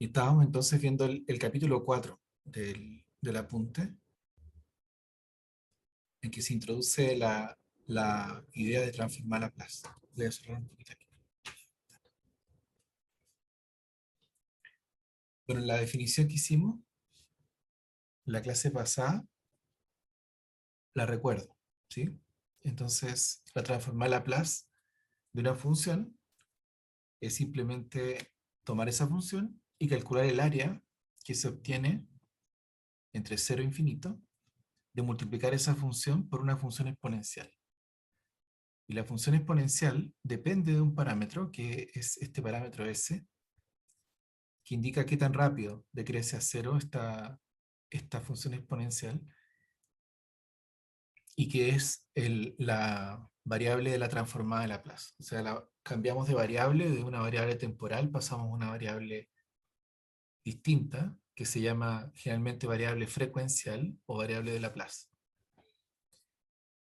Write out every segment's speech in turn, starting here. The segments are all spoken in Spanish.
Y estábamos entonces viendo el capítulo 4 del apunte, en que se introduce la idea de transformar Laplace. Voy a cerrar un poquito aquí. Bueno, la definición que hicimos, la clase pasada, la recuerdo, ¿sí? Entonces, la transformar Laplace de una función es simplemente tomar esa función y calcular el área que se obtiene entre 0 e infinito de multiplicar esa función por una función exponencial. Y la función exponencial depende de un parámetro, que es este parámetro S, que indica qué tan rápido decrece a cero esta función exponencial, y que es la variable de la transformada de Laplace. O sea, cambiamos de variable, de una variable temporal pasamos a una variable distinta, que se llama generalmente variable frecuencial o variable de Laplace.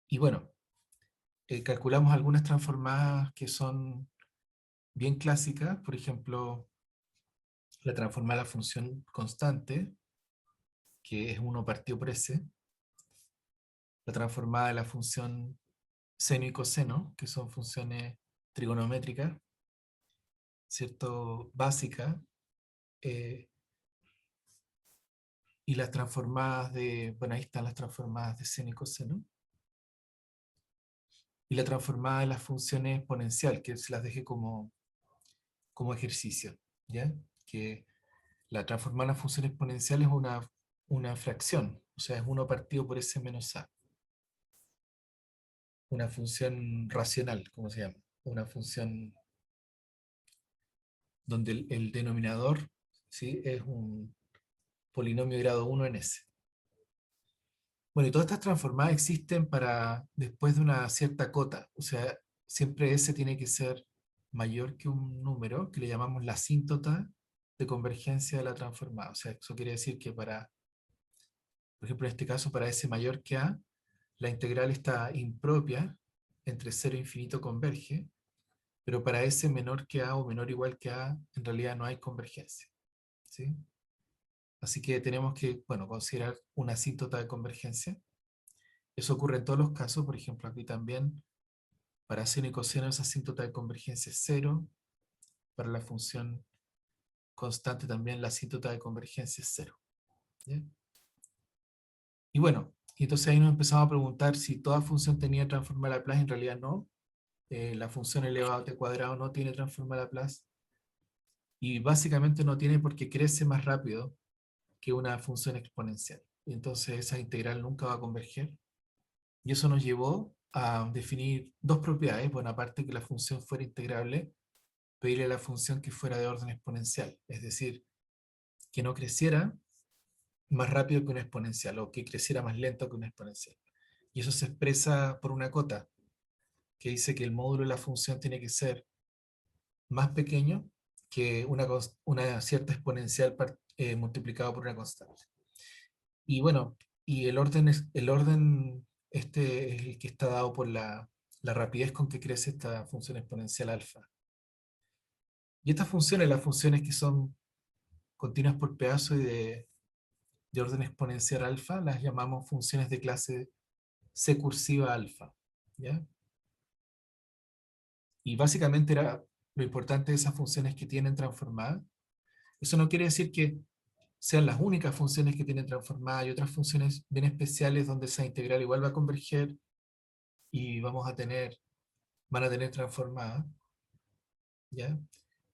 Y bueno, calculamos algunas transformadas que son bien clásicas, por ejemplo, la transformada de la función constante, que es 1 partido por s, la transformada de la función seno y coseno, que son funciones trigonométricas, ¿cierto? Básicas, eh, y las transformadas bueno, ahí están las transformadas de seno y coseno, y la transformada de las funciones exponencial, que se las dejé como ejercicio, ¿ya? Que la transformada de la función exponencial es una fracción, o sea, es 1 partido por s menos a. Una función racional, ¿cómo se llama? Una función donde el denominador, ¿sí?, es un polinomio de grado 1 en S. Bueno, y todas estas transformadas existen para después de una cierta cota, o sea, siempre S tiene que ser mayor que un número que le llamamos la asíntota de convergencia de la transformada. O sea, eso quiere decir que por ejemplo, en este caso, para S mayor que A, la integral está impropia, entre 0 e infinito converge, pero para S menor que A o menor o igual que A, en realidad no hay convergencia, ¿sí? Así que tenemos que, bueno, considerar una asíntota de convergencia. Eso ocurre en todos los casos, por ejemplo, aquí también, para seno y coseno esa asíntota de convergencia es 0, para la función constante también la asíntota de convergencia es 0. ¿Ya? Y bueno, y entonces ahí nos empezamos a preguntar si toda función tenía transformada a Laplace. En realidad no. La función elevado a t cuadrado no tiene transformada a Laplace, y básicamente no tiene porque crece más rápido que una función exponencial. Y entonces esa integral nunca va a converger. Y eso nos llevó a definir dos propiedades. Bueno, aparte que la función fuera integrable, pedirle a la función que fuera de orden exponencial. Es decir, que no creciera más rápido que una exponencial o que creciera más lento que una exponencial. Y eso se expresa por una cota que dice que el módulo de la función tiene que ser más pequeño que una cierta exponencial multiplicado por una constante. Y bueno, y el orden este es el que está dado por la rapidez con que crece esta función exponencial alfa. Y estas funciones, las funciones que son continuas por pedazo y de orden exponencial alfa, las llamamos funciones de clase C cursiva alfa, ¿ya? Y básicamente lo importante de esas funciones que tienen transformada. Eso no quiere decir que sean las únicas funciones que tienen transformada. Hay otras funciones bien especiales donde esa integral igual va a converger y van a tener transformada, ¿ya?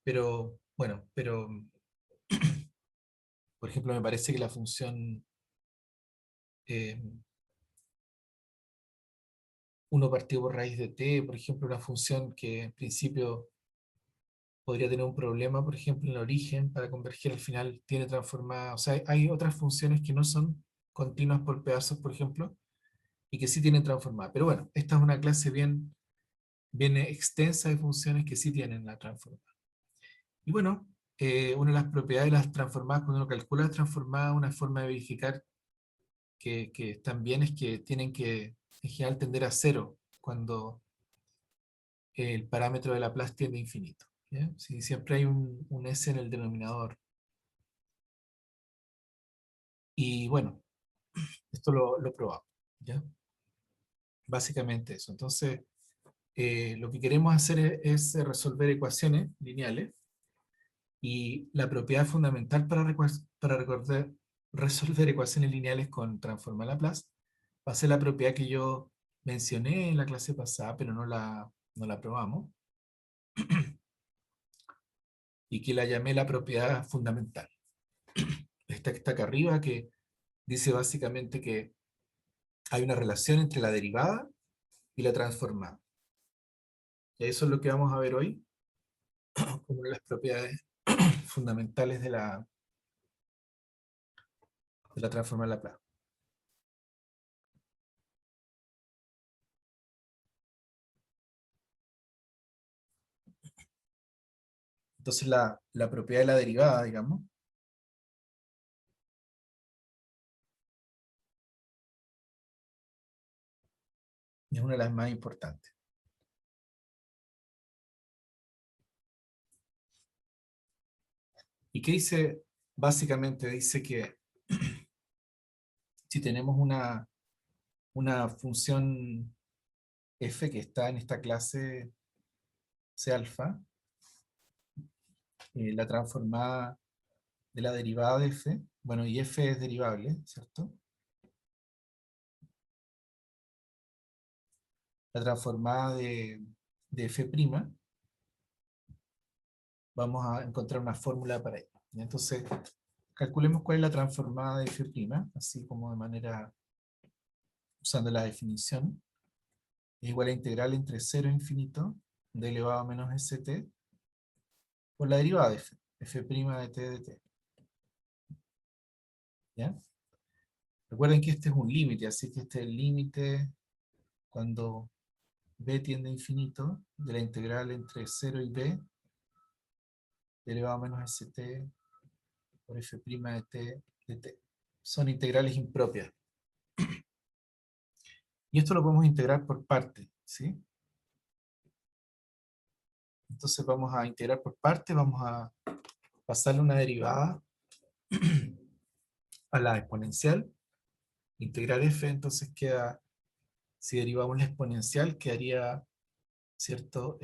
Pero, bueno, por ejemplo, me parece que la función 1 partido por raíz de t, por ejemplo, una función que en principio podría tener un problema, por ejemplo, en el origen, para converger al final tiene transformada. O sea, hay otras funciones que no son continuas por pedazos, por ejemplo, y que sí tienen transformada. Pero bueno, esta es una clase bien extensa de funciones que sí tienen la transformada. Y bueno, una de las propiedades de las transformadas, cuando uno calcula las transformadas, una forma de verificar que están bien es que tienen que, en general, tender a cero cuando el parámetro de Laplace tiende a infinito, ¿ya? Si siempre hay un S en el denominador Y bueno, esto lo probamos, ¿ya? Básicamente eso. Entonces, lo que queremos hacer es resolver ecuaciones lineales y la propiedad fundamental para resolver ecuaciones lineales con transforma Laplace va a ser la propiedad que yo mencioné en la clase pasada, pero no la probamos, y que la llamé la propiedad fundamental. Esta que está acá arriba, que dice básicamente que hay una relación entre la derivada y la transformada. Y eso es lo que vamos a ver hoy, como una de las propiedades fundamentales de la transformada Laplace. Entonces la propiedad de la derivada, digamos, es una de las más importantes. ¿Y qué dice? Básicamente dice que si tenemos una función f que está en esta clase C alfa, la transformada de la derivada de f, bueno, y f es derivable, ¿cierto? La transformada de f', vamos a encontrar una fórmula para ello. ¿Ya? Entonces, calculemos cuál es la transformada de f', así como de manera, usando la definición, es igual a integral entre 0 e infinito de elevado a menos st por la derivada de f' de t de t. ¿Ya? Recuerden que este es un límite, así que este es el límite cuando b tiende a infinito de la integral entre 0 y b de elevado a menos st por f' de t de t. Son integrales impropias. Y esto lo podemos integrar por partes, ¿sí? Entonces vamos a integrar por partes, vamos a pasarle una derivada a la exponencial, integrar f, entonces queda, si derivamos la exponencial, quedaría, ¿cierto?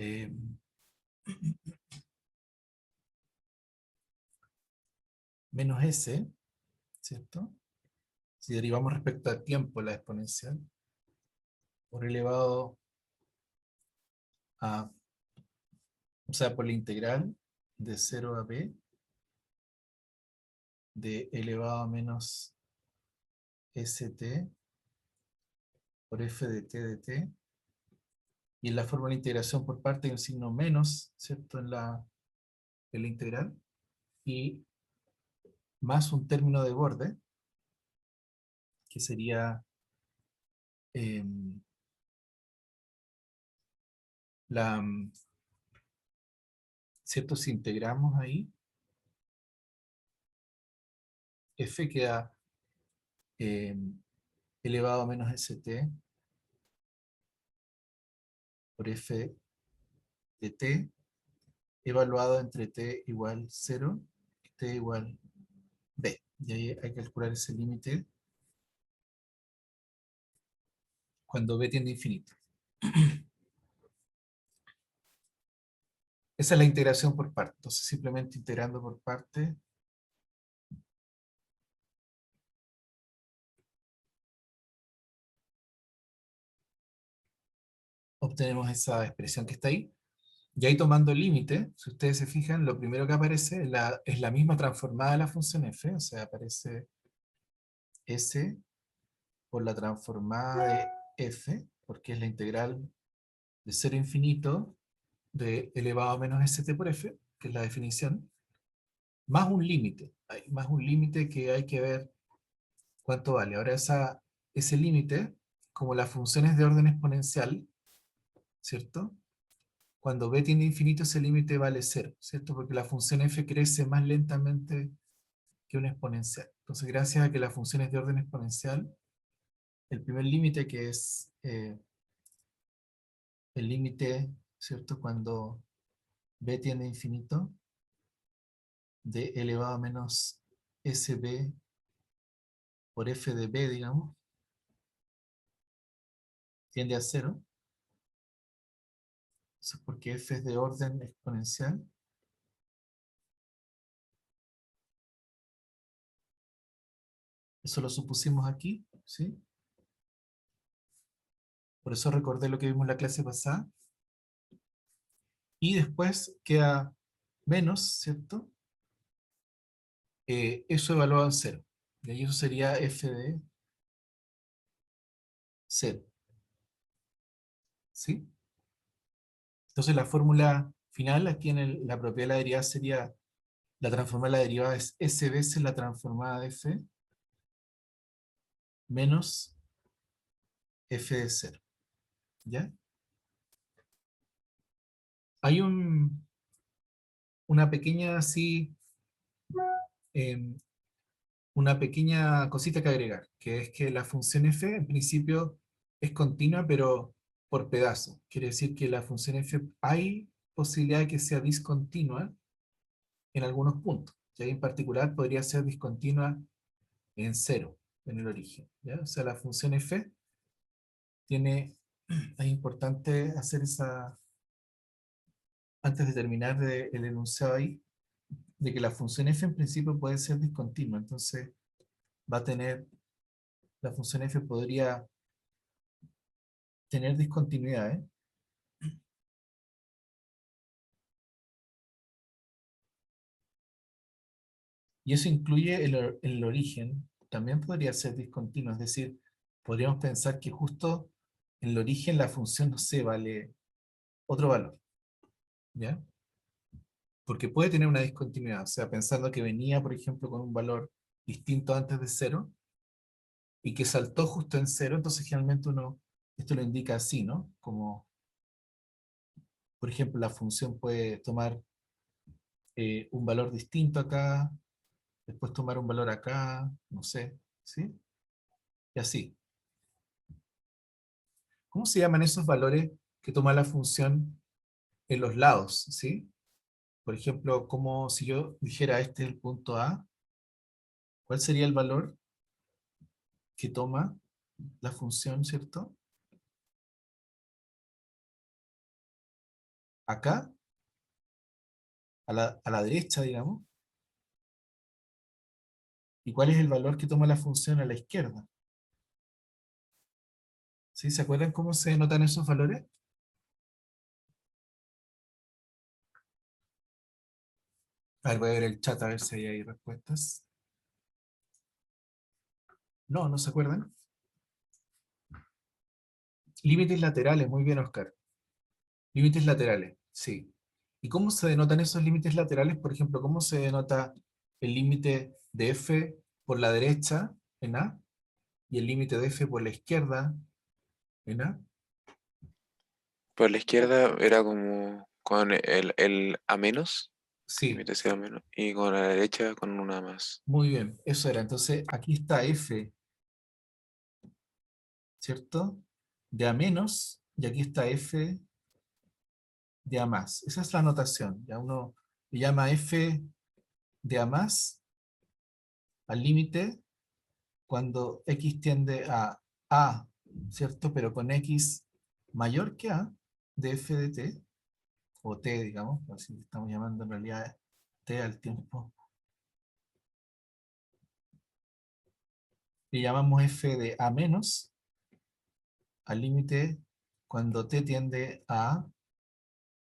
Menos s, ¿cierto? Si derivamos respecto al tiempo la exponencial, por elevado a, o sea, por la integral de 0 a b de elevado a menos st por f de t de t, y en la fórmula de integración por parte hay un signo menos, ¿cierto? En la integral, y más un término de borde, que sería eh, la, ¿cierto? Si integramos ahí, f queda eh, elevado a menos st por f de t, evaluado entre t igual 0 y t igual b. Y ahí hay que calcular ese límite cuando b tiende a infinito. Esa es la integración por parte. Entonces, simplemente integrando por parte, obtenemos esa expresión que está ahí. Y ahí tomando el límite, si ustedes se fijan, lo primero que aparece es la misma transformada de la función f, o sea, aparece s por la transformada de f, porque es la integral de 0 a infinito de elevado a menos st por f, que es la definición, más un límite. Hay más un límite que hay que ver cuánto vale. Ahora ese límite, como la función es de orden exponencial, ¿cierto? Cuando b tiende a infinito, ese límite vale 0, ¿cierto? Porque la función f crece más lentamente que una exponencial. Entonces, gracias a que la función es de orden exponencial, el primer límite, que es el límite, ¿cierto? Cuando b tiende a infinito, de elevado a menos sb por f de b, digamos, tiende a cero. Eso es porque f es de orden exponencial. Eso lo supusimos aquí, ¿sí? Por eso recordé lo que vimos en la clase pasada. Y después queda menos, ¿cierto? Eso evaluado en cero. Y ahí eso sería f de cero, ¿sí? Entonces la fórmula final aquí en la propiedad de la derivada sería, la transformada de la derivada es s veces la transformada de f menos f de cero, ¿ya? Hay una pequeña así, em, una pequeña cosita que agregar, que es que la función f en principio es continua, pero por pedazo. Quiere decir que la función f hay posibilidad de que sea discontinua en algunos puntos. Y ahí en particular podría ser discontinua en cero, en el origen, ¿ya? O sea, la función f tiene, es importante hacer esa, antes de terminar el enunciado ahí, de que la función f en principio puede ser discontinua. Entonces va a tener, la función f podría tener discontinuidad, ¿eh? Y eso incluye el origen, también podría ser discontinuo, es decir, podríamos pensar que justo en el origen la función, no sé, vale otro valor, ¿ya? Porque puede tener una discontinuidad, o sea, pensando que venía, por ejemplo, con un valor distinto antes de cero y que saltó justo en cero, entonces generalmente uno, esto lo indica así, ¿no? Como, por ejemplo, la función puede tomar un valor distinto acá, después tomar un valor acá, no sé, ¿sí? Y así. ¿Cómo se llaman esos valores que toma la función en los lados, ¿sí? Por ejemplo, como si yo dijera este es el punto A, ¿cuál sería el valor que toma la función, ¿cierto? Acá, a la derecha, digamos. ¿Y cuál es el valor que toma la función a la izquierda? ¿Sí? ¿Se acuerdan cómo se notan esos valores? A ver, voy a ver el chat a ver si hay respuestas. No, ¿no se acuerdan? Límites laterales, muy bien, Oscar. Límites laterales, sí. ¿Y cómo se denotan esos límites laterales? Por ejemplo, ¿cómo se denota el límite de f por la derecha en A y el límite de f por la izquierda en A? Por la izquierda era como con el a menos, Sí, límite sea menos, y con la derecha con una más. muy bien, eso era. Entonces, aquí está f, ¿cierto? De A menos, y aquí está f de A más. Esa es la notación. Ya uno le llama f de A más al límite cuando x tiende a, ¿cierto? Pero con x mayor que a de f de t, o t, digamos, así que estamos llamando en realidad t al tiempo, y llamamos f de a menos al límite cuando t tiende a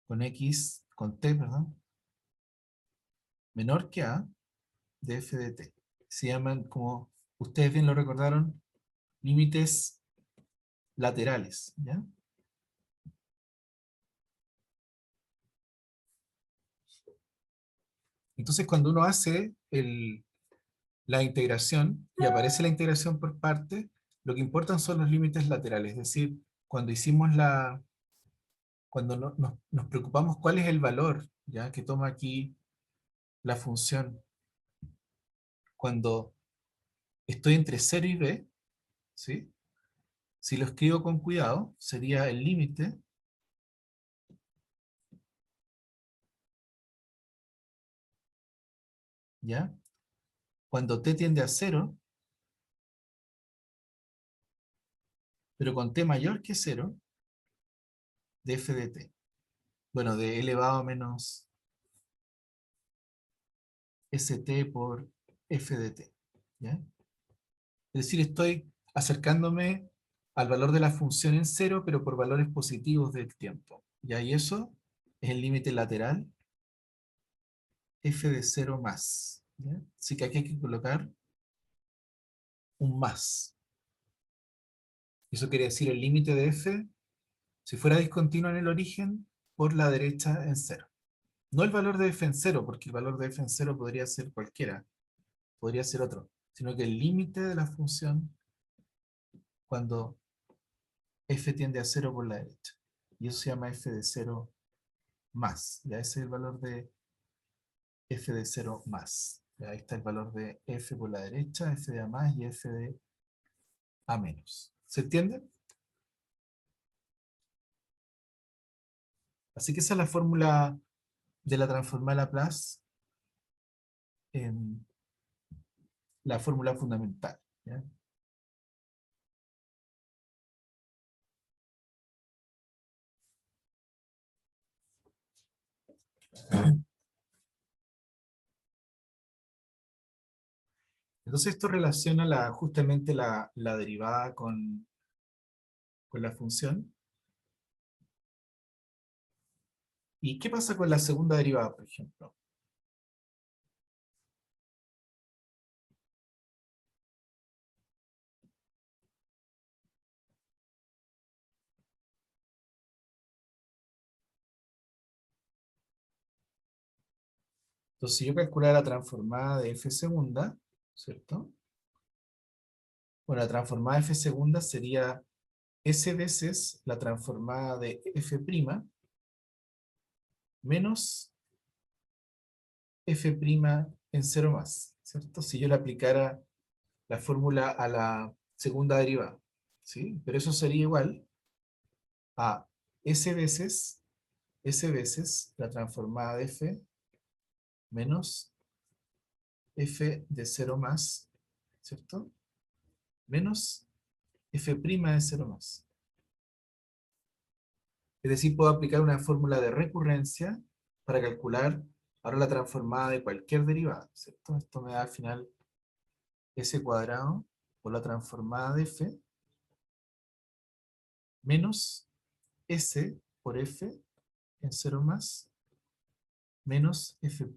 con x, con t, perdón, menor que a de f de t. Se llaman, como ustedes bien lo recordaron, límites laterales, ¿ya? Entonces, cuando uno hace la integración y aparece la integración por parte, lo que importan son los límites laterales. Es decir, cuando hicimos cuando nos preocupamos cuál es el valor, ¿ya? Que toma aquí la función cuando estoy entre cero y b, ¿sí? Si lo escribo con cuidado, sería el límite, ¿ya? Cuando t tiende a cero pero con t mayor que 0, de f de t. Bueno, de elevado a menos st por f de t. ¿Ya? Es decir, estoy acercándome al valor de la función en cero, pero por valores positivos del tiempo. ¿Ya? Y eso es el límite lateral f de 0 más. ¿Ya? Así que aquí hay que colocar un más. Eso quiere decir el límite de f, si fuera discontinuo en el origen, por la derecha en cero. No el valor de f en cero, porque el valor de f en cero podría ser cualquiera, podría ser otro, sino que el límite de la función cuando f tiende a cero por la derecha. Y eso se llama f de cero más. Ya ese es el valor de f de cero más. Ya ahí está el valor de f por la derecha, f de a más y f de a menos. ¿Se entiende? Así que esa es la fórmula de la transformada Laplace, en la fórmula fundamental. ¿Ya? Entonces esto relaciona justamente la derivada con la función. ¿Y qué pasa con la segunda derivada, por ejemplo? Entonces, si yo calculara la transformada de f segunda, ¿cierto? Bueno, la transformada de f segunda sería s veces la transformada de f' menos f' en cero más, ¿cierto? Si yo le aplicara la fórmula a la segunda derivada, ¿sí? Pero eso sería igual a s veces la transformada de f menos f de cero más, ¿cierto? Menos f' de cero más. Es decir, puedo aplicar una fórmula de recurrencia para calcular ahora la transformada de cualquier derivada, ¿cierto? Esto me da al final s cuadrado por la transformada de f menos s por f en cero más menos f'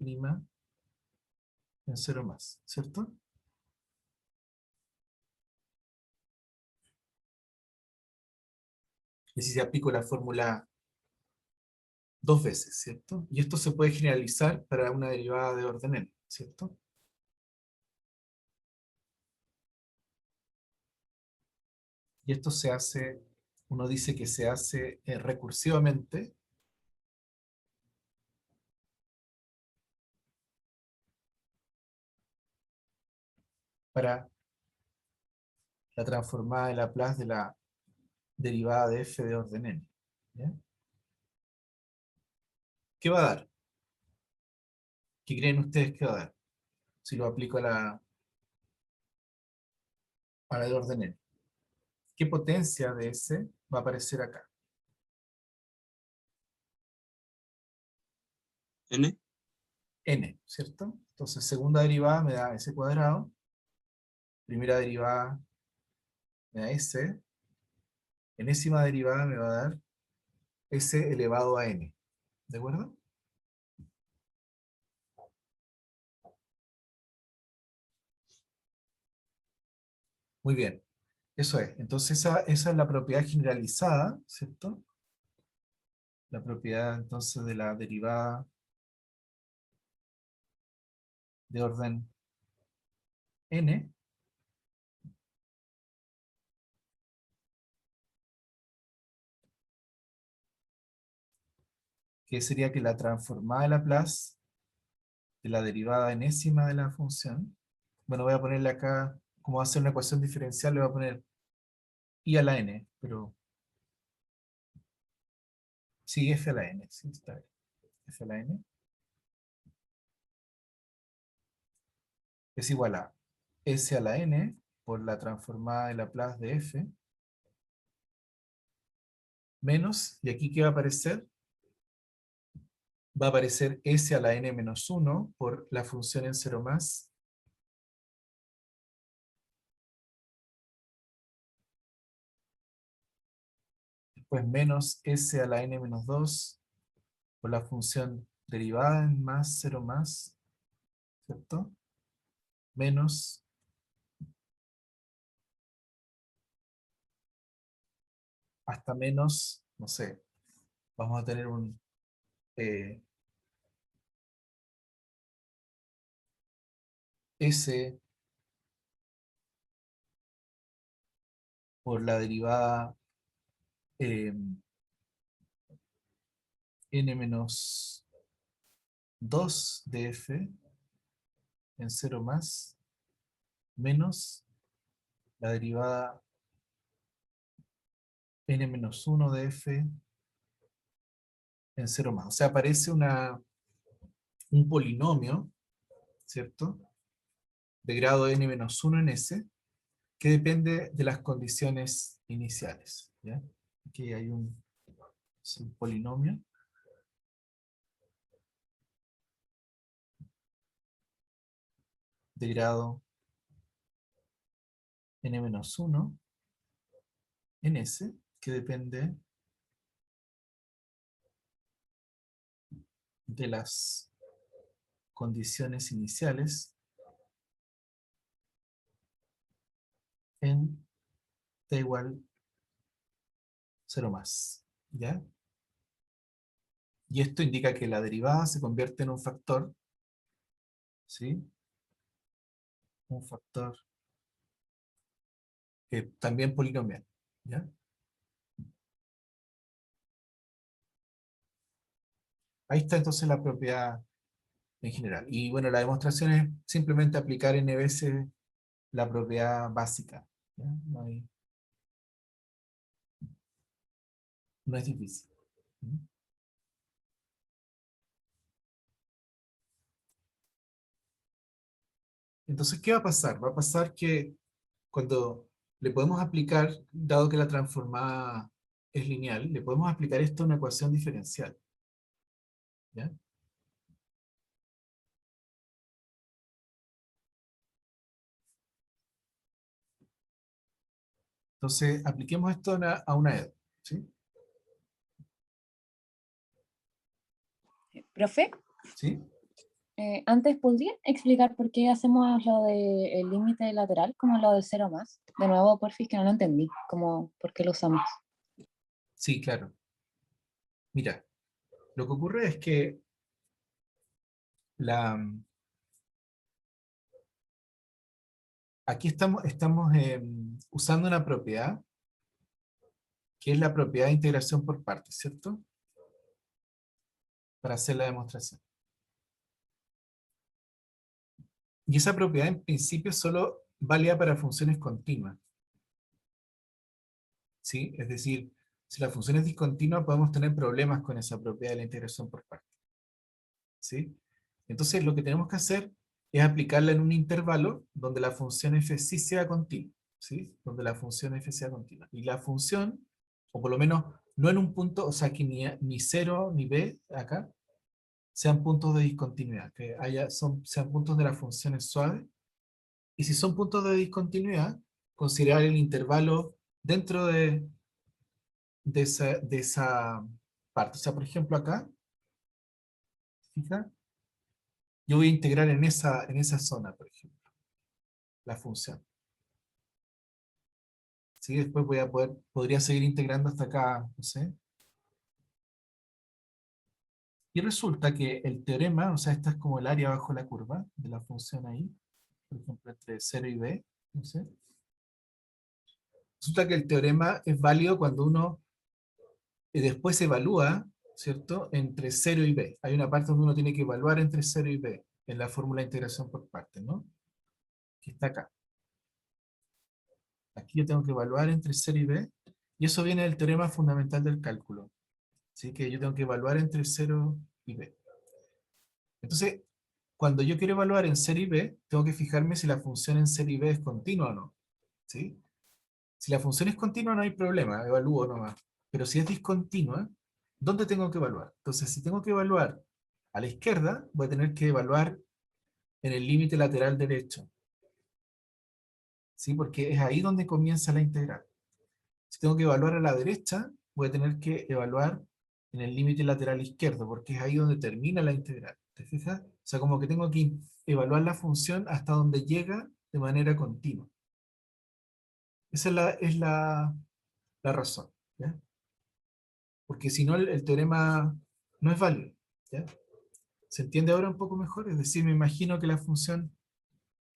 en cero más, ¿cierto? Y si se aplico la fórmula dos veces, ¿cierto? Y esto se puede generalizar para una derivada de orden n, ¿cierto? Y esto se hace, uno dice que se hace recursivamente para la transformada de Laplace de la derivada de f de orden n. ¿Ya? ¿Qué va a dar? ¿Qué creen ustedes que va a dar? Si lo aplico a la de orden n. ¿Qué potencia de s va a aparecer acá? N. N, ¿cierto? Entonces, segunda derivada me da s cuadrado, primera derivada me da s, enésima derivada me va a dar s elevado a n. ¿De acuerdo? Muy bien. Eso es. Entonces, esa es la propiedad generalizada, ¿cierto? La propiedad entonces de la derivada de orden n, que sería que la transformada de Laplace de la derivada enésima de la función, bueno, voy a ponerle acá, como va a ser una ecuación diferencial, le voy a poner i a la n, pero sí, f a la n, sí, está bien. F a la n es igual a s a la n por la transformada de Laplace de f menos, y aquí ¿qué va a aparecer? Va a aparecer s a la n-1 por la función en 0 más, después menos s a la n-2 por la función derivada en más 0 más, ¿cierto? Menos hasta menos, no sé, vamos a tener un eh, s por la derivada n-2 de f en 0 más, menos la derivada n-1 de f en 0 más. O sea, aparece un polinomio, ¿cierto? De grado n-1 en S, que depende de las condiciones iniciales. ¿Ya? Aquí hay es un polinomio de grado n-1 en S, que depende de las condiciones iniciales en t igual 0 más. ¿Ya? Y esto indica que la derivada se convierte en un factor, ¿sí? Un factor también polinomial. ¿Ya? Ahí está entonces la propiedad en general. Y bueno, la demostración es simplemente aplicar n veces la propiedad básica. ¿Ya? No es difícil. ¿Mm? Entonces, ¿qué va a pasar? Va a pasar que cuando le podemos aplicar, dado que la transformada es lineal, le podemos aplicar esto a una ecuación diferencial. ¿Ya? Entonces, apliquemos esto a una ED. ¿Sí? Profe, ¿Sí? antes podría explicar por qué hacemos lo del límite lateral como lo del 0 más. De nuevo, porfis, que no lo entendí, como por qué lo usamos. Sí, claro. Mira, lo que ocurre es que la, aquí estamos usando una propiedad que es la propiedad de integración por partes, ¿cierto? Para hacer la demostración. Y esa propiedad en principio solo válida para funciones continuas. ¿Sí? Es decir, si la función es discontinua podemos tener problemas con esa propiedad de la integración por partes. ¿Sí? Entonces lo que tenemos que hacer es aplicarla en un intervalo donde la función f sí sea continua. ¿Sí? Donde la función f sea continua. Y la función, o por lo menos no en un punto, o sea que ni 0 ni b acá, sean puntos de discontinuidad, que sean puntos de las funciones suaves. Y si son puntos de discontinuidad, considerar el intervalo dentro de esa parte. O sea, por ejemplo, acá, fija, yo voy a integrar en esa zona, por ejemplo, la función. ¿Sí? Después podría seguir integrando hasta acá, no sé. Y resulta que el teorema, o sea, esta es como el área bajo la curva de la función ahí, por ejemplo, entre 0 y b, no sé. Resulta que el teorema es válido cuando uno después evalúa, ¿cierto? Entre 0 y b. Hay una parte donde uno tiene que evaluar entre 0 y b, en la fórmula de integración por partes, ¿no? Que está acá. Aquí yo tengo que evaluar entre 0 y b, y eso viene del teorema fundamental del cálculo. Así que yo tengo que evaluar entre 0 y b. Entonces, cuando yo quiero evaluar en 0 y b, tengo que fijarme si la función en 0 y b es continua o no. ¿Sí? Si la función es continua no hay problema, evalúo nomás. Pero si es discontinua, ¿dónde tengo que evaluar? Entonces, si tengo que evaluar a la izquierda, voy a tener que evaluar en el límite lateral derecho, ¿sí? Porque es ahí donde comienza la integral. Si tengo que evaluar a la derecha, voy a tener que evaluar en el límite lateral izquierdo, porque es ahí donde termina la integral. ¿Te fijas? O sea, como que tengo que evaluar la función hasta donde llega de manera continua. Esa es la razón, ¿ya? Porque si no, el teorema no es válido, ¿ya? ¿Se entiende ahora un poco mejor? Es decir, me imagino que la función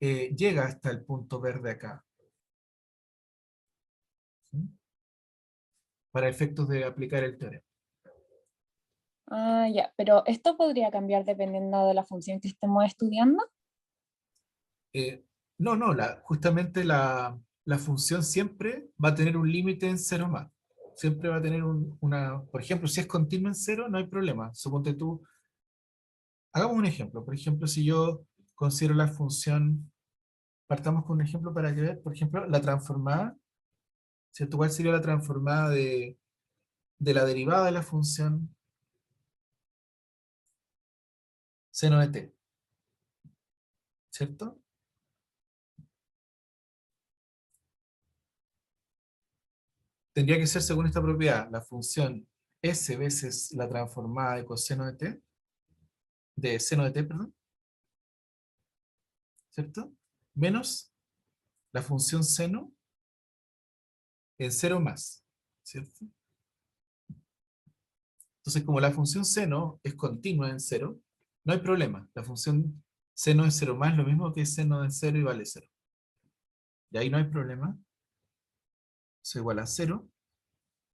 llega hasta el punto verde acá, ¿sí? Para efectos de aplicar el teorema. Ah, ya, pero esto podría cambiar dependiendo de la función que estemos estudiando. Eh, no, justamente la función siempre va a tener un límite en cero más. Siempre va a tener por ejemplo, si es continua en cero, no hay problema. Suponte tú, hagamos un ejemplo. Por ejemplo, si yo considero la función, partamos con un ejemplo para que vean, por ejemplo, la transformada, ¿cierto? ¿Cuál sería la transformada de la derivada de la función seno de t? ¿Cierto? Tendría que ser según esta propiedad, la función s veces la transformada de coseno de t, de seno de t, perdón, ¿cierto? Menos la función seno en cero más, ¿cierto? Entonces, como la función seno es continua en cero, no hay problema. La función seno de cero más es lo mismo que seno de cero y vale cero. Y ahí no hay problema. Eso igual a cero.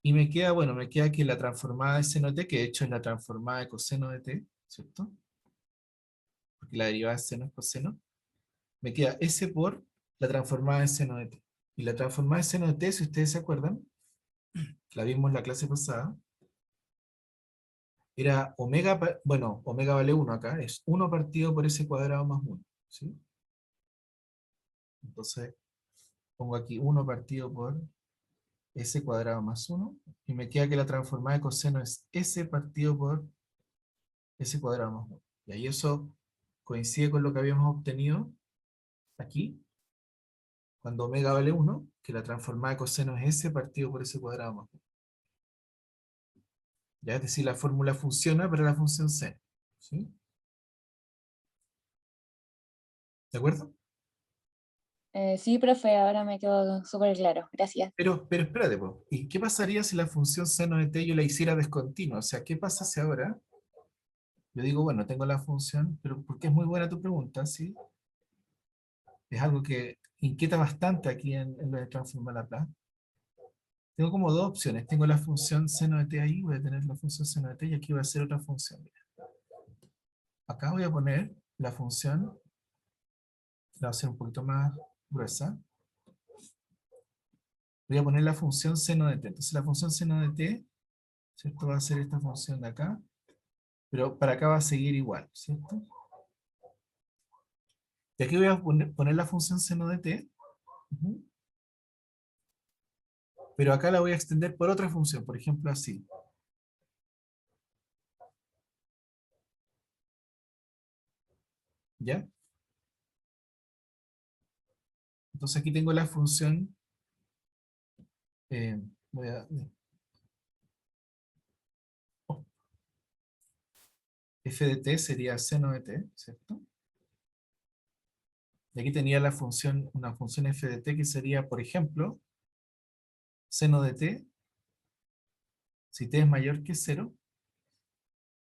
Y me queda, bueno, me queda que la transformada de seno de t, que de hecho es la transformada de coseno de t, ¿cierto? Porque la derivada de seno es coseno. Me queda s por la transformada de seno de t. Y la transformada de seno de t, si ustedes se acuerdan, la vimos en la clase pasada, era omega, bueno, omega vale 1 acá, es 1 partido por s cuadrado más 1, ¿sí? Entonces, pongo aquí 1 partido por s cuadrado más 1, y me queda que la transformada de coseno es s partido por s cuadrado más 1. Y ahí eso coincide con lo que habíamos obtenido aquí, cuando omega vale 1, que la transformada de coseno es s partido por s cuadrado más 1. Ya, es decir, la fórmula funciona para la función seno, ¿sí? ¿De acuerdo? Sí, profe, ahora me quedó súper claro. Gracias. Pero espérate, po. ¿Y qué pasaría si la función seno de t yo la hiciera descontinua? O sea, ¿qué pasa si ahora yo digo, bueno, tengo la función, pero porque es muy buena tu pregunta, ¿sí? Es algo que inquieta bastante aquí en lo de transformar Laplace. Tengo como dos opciones. Tengo la función seno de t ahí, voy a tener la función seno de t y aquí voy a hacer otra función. Mira. Acá voy a poner la función, la voy a hacer un poquito más gruesa. Voy a poner la función seno de t. Entonces la función seno de t, ¿cierto? Va a ser esta función de acá, pero para acá va a seguir igual, ¿cierto? Y aquí voy a poner la función seno de t, ujú, pero acá la voy a extender por otra función, por ejemplo así. ¿Ya? Entonces aquí tengo la función, voy a, oh, f de t sería seno de t, ¿cierto? Y aquí tenía la función, una función f de t que sería, por ejemplo, seno de t, si t es mayor que 0,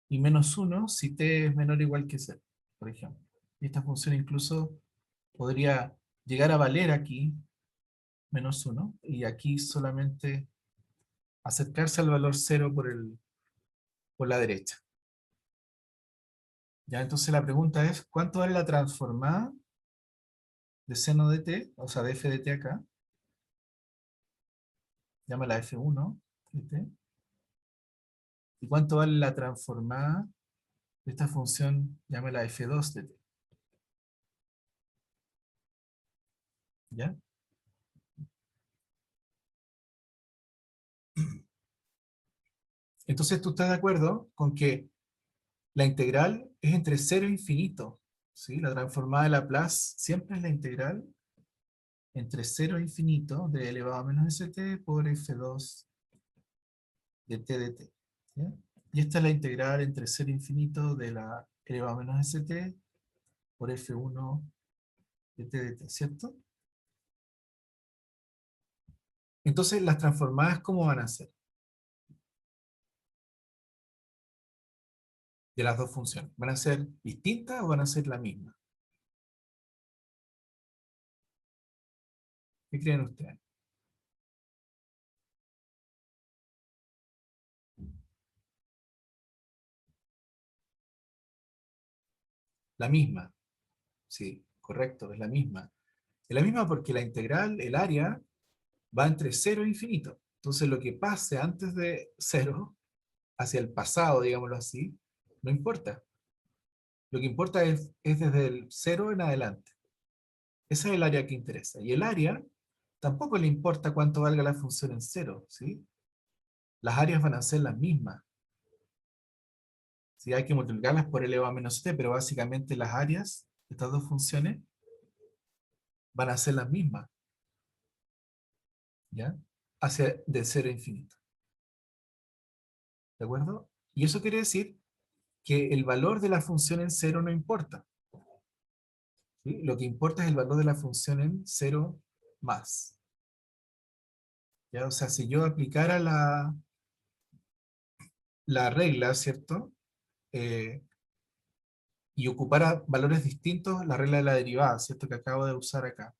y menos 1 si t es menor o igual que 0, por ejemplo. Y esta función incluso podría llegar a valer aquí menos 1, y aquí solamente acercarse al valor 0 por la derecha. Ya, entonces la pregunta es, ¿cuánto vale la transformada de seno de t, o sea, de f de t acá? Llámala f1 de t. ¿Y cuánto vale la transformada de esta función? Llámala f2 de t. ¿Ya? Entonces tú estás de acuerdo con que la integral es entre 0 e infinito, ¿sí? La transformada de Laplace siempre es la integral entre 0 e infinito de elevado a menos st por f2 de t dt. ¿Ya? Y esta es la integral entre 0 e infinito de la elevado a menos st por f1 de t dt, ¿cierto? Entonces, las transformadas, ¿cómo van a ser? De las dos funciones. ¿Van a ser distintas o van a ser la misma? ¿Qué creen ustedes? La misma. Sí, correcto, es la misma. Es la misma porque la integral, el área, va entre 0 e infinito. Entonces, lo que pase antes de 0, hacia el pasado, digámoslo así, no importa. Lo que importa es desde el 0 en adelante. Esa es el área que interesa. Y el área tampoco le importa cuánto valga la función en 0, ¿sí? Las áreas van a ser las mismas. Sí, hay que multiplicarlas por elevado a menos t, pero básicamente las áreas de estas dos funciones van a ser las mismas, ¿ya? Hacia de 0 a infinito. ¿De acuerdo? Y eso quiere decir que el valor de la función en 0 no importa, ¿sí? Lo que importa es el valor de la función en 0 más. ¿Ya? O sea, si yo aplicara la regla, ¿cierto? Eh, y ocupara valores distintos, la regla de la derivada, ¿cierto? Que acabo de usar acá.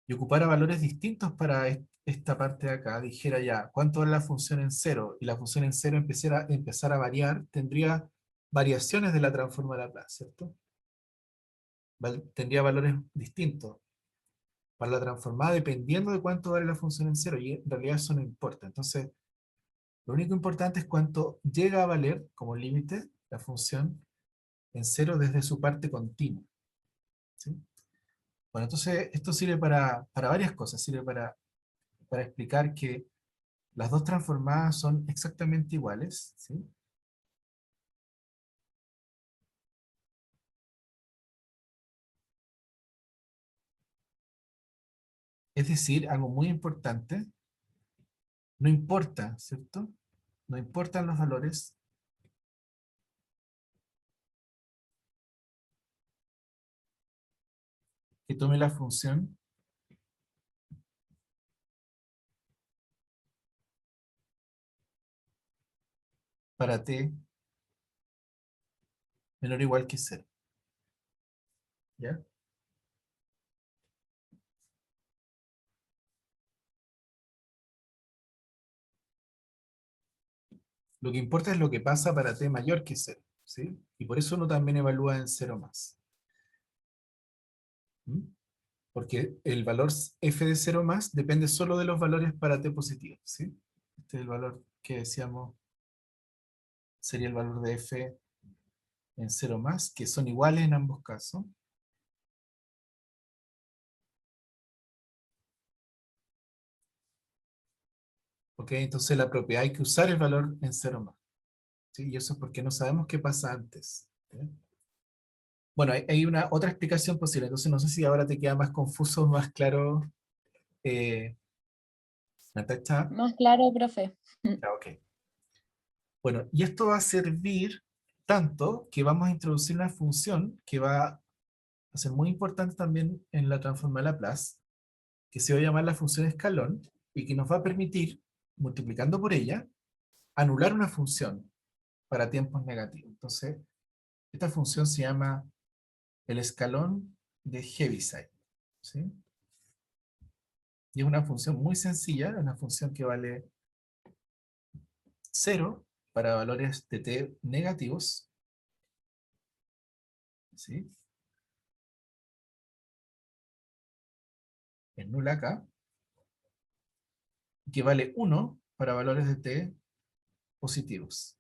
Y ocupara valores distintos para esta parte de acá, dijera ya, ¿cuánto es la función en 0? Y la función en 0 empezara a variar, tendría variaciones de la transforma de Laplace, ¿cierto? Tendría valores distintos para la transformada dependiendo de cuánto vale la función en 0, y en realidad eso no importa. Entonces, lo único importante es cuánto llega a valer como límite la función en 0 desde su parte continua, ¿sí? Bueno, entonces esto sirve para varias cosas. Sirve para explicar que las dos transformadas son exactamente iguales, ¿sí? Es decir, algo muy importante, no importa, ¿cierto? No importan los valores que tome la función para t menor o igual que 0, ¿ya? Lo que importa es lo que pasa para t mayor que 0, ¿sí? Y por eso uno también evalúa en 0 más. ¿Mm? Porque el valor f de 0 más depende solo de los valores para t positivo, ¿sí? Este es el valor que decíamos sería el valor de f en 0 más, que son iguales en ambos casos. Ok, entonces la propiedad hay que usar el valor en 0 más, ¿sí? Y eso es porque no sabemos qué pasa antes, ¿sí? Bueno, hay una otra explicación posible, entonces no sé si ahora te queda más confuso, más claro, eh, Natacha. Más claro, profe. Ah, ok. Bueno, y esto va a servir tanto que vamos a introducir una función que va a ser muy importante también en la transforma de Laplace, que se va a llamar la función escalón, y que nos va a permitir, multiplicando por ella, anular una función para tiempos negativos. Entonces, esta función se llama el escalón de Heaviside, ¿sí? Y es una función muy sencilla, una función que vale 0 para valores de t negativos, ¿sí? Es nula acá, que vale 1 para valores de t positivos.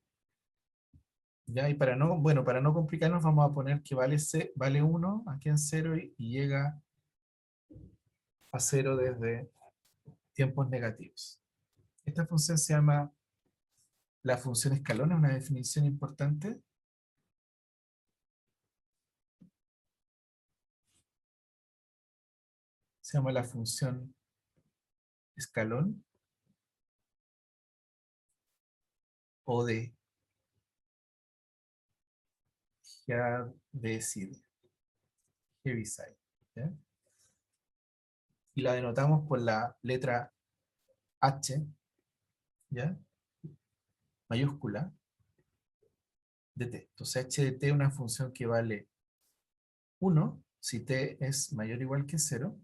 ¿Ya? Y para no, bueno, para no complicarnos, vamos a poner que vale 1 aquí en 0 y llega a 0 desde tiempos negativos. Esta función se llama La función escalón es una definición importante. Se llama la función escalón o de Heaviside. Heaviside, ¿ya? Y la denotamos por la letra H, ¿ya? Mayúscula de t. Entonces h de t es una función que vale 1 si t es mayor o igual que 0,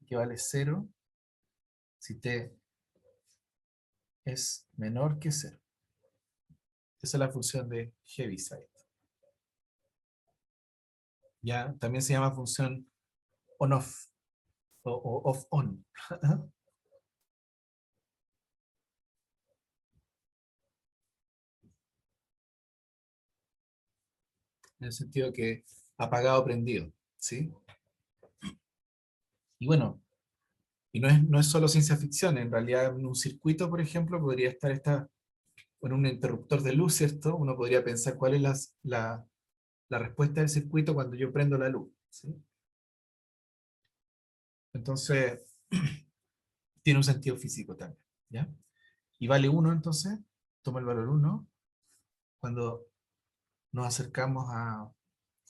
que vale 0 si t es menor que 0. Esa es la función de Heaviside. Ya, también se llama función on-off o off-on. En el sentido que apagado o prendido, ¿sí? Y bueno, y no es solo ciencia ficción, en realidad en un circuito, por ejemplo, podría estar en un interruptor de luz, ¿cierto? Uno podría pensar cuál es la respuesta del circuito cuando yo prendo la luz, ¿sí? Entonces, tiene un sentido físico también, ¿ya? Y vale 1 entonces, toma el valor 1 cuando nos acercamos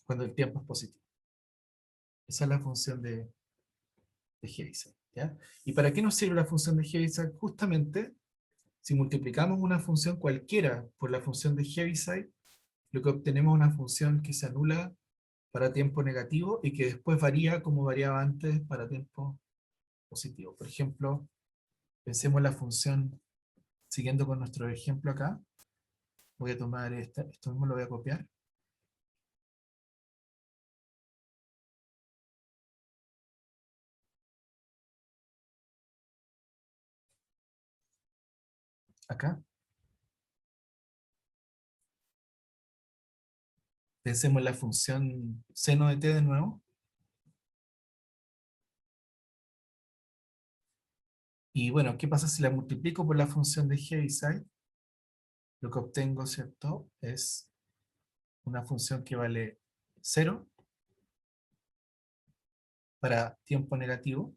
cuando el tiempo es positivo. Esa es la función de Heaviside, ¿ya? ¿Y para qué nos sirve la función de Heaviside? Justamente, si multiplicamos una función cualquiera por la función de Heaviside, lo que obtenemos es una función que se anula para tiempo negativo y que después varía como variaba antes para tiempo positivo. Por ejemplo, pensemos en la función, siguiendo con nuestro ejemplo acá, voy a tomar esto mismo lo voy a copiar. Acá. Pensemos en la función seno de t de nuevo. Y bueno, ¿qué pasa si la multiplico por la función de Heaviside? Lo que obtengo, ¿cierto? Es una función que vale 0 para tiempo negativo.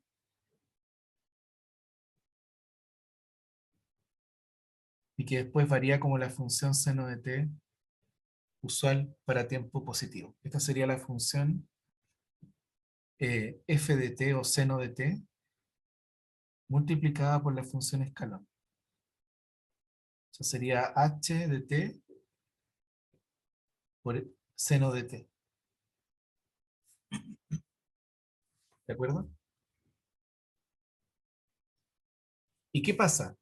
Y que después varía como la función seno de t usual para tiempo positivo. Esta sería la función f de t o seno de t multiplicada por la función escalón. Eso sería h de t por seno de t. ¿De acuerdo? ¿Y qué pasa?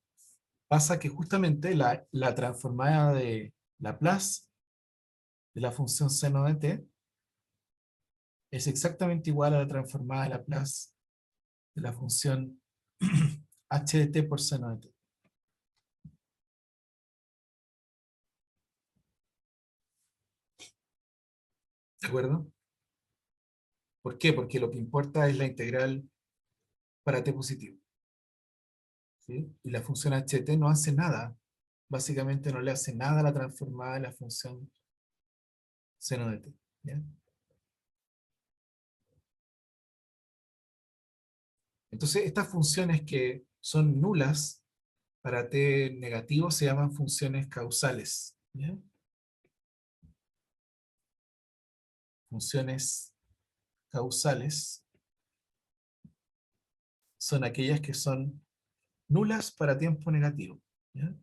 Pasa que justamente la transformada de Laplace de la función seno de t es exactamente igual a la transformada de Laplace de la función h de t por seno de t. ¿De acuerdo? ¿Por qué? Porque lo que importa es la integral para t positivo, ¿sí? Y la función h de t no hace nada. Básicamente no le hace nada a la transformada de la función seno de t, ¿ya? Entonces, estas funciones que son nulas para t negativo se llaman funciones causales, ¿ya? Funciones causales son aquellas que son nulas para tiempo negativo, ¿ya?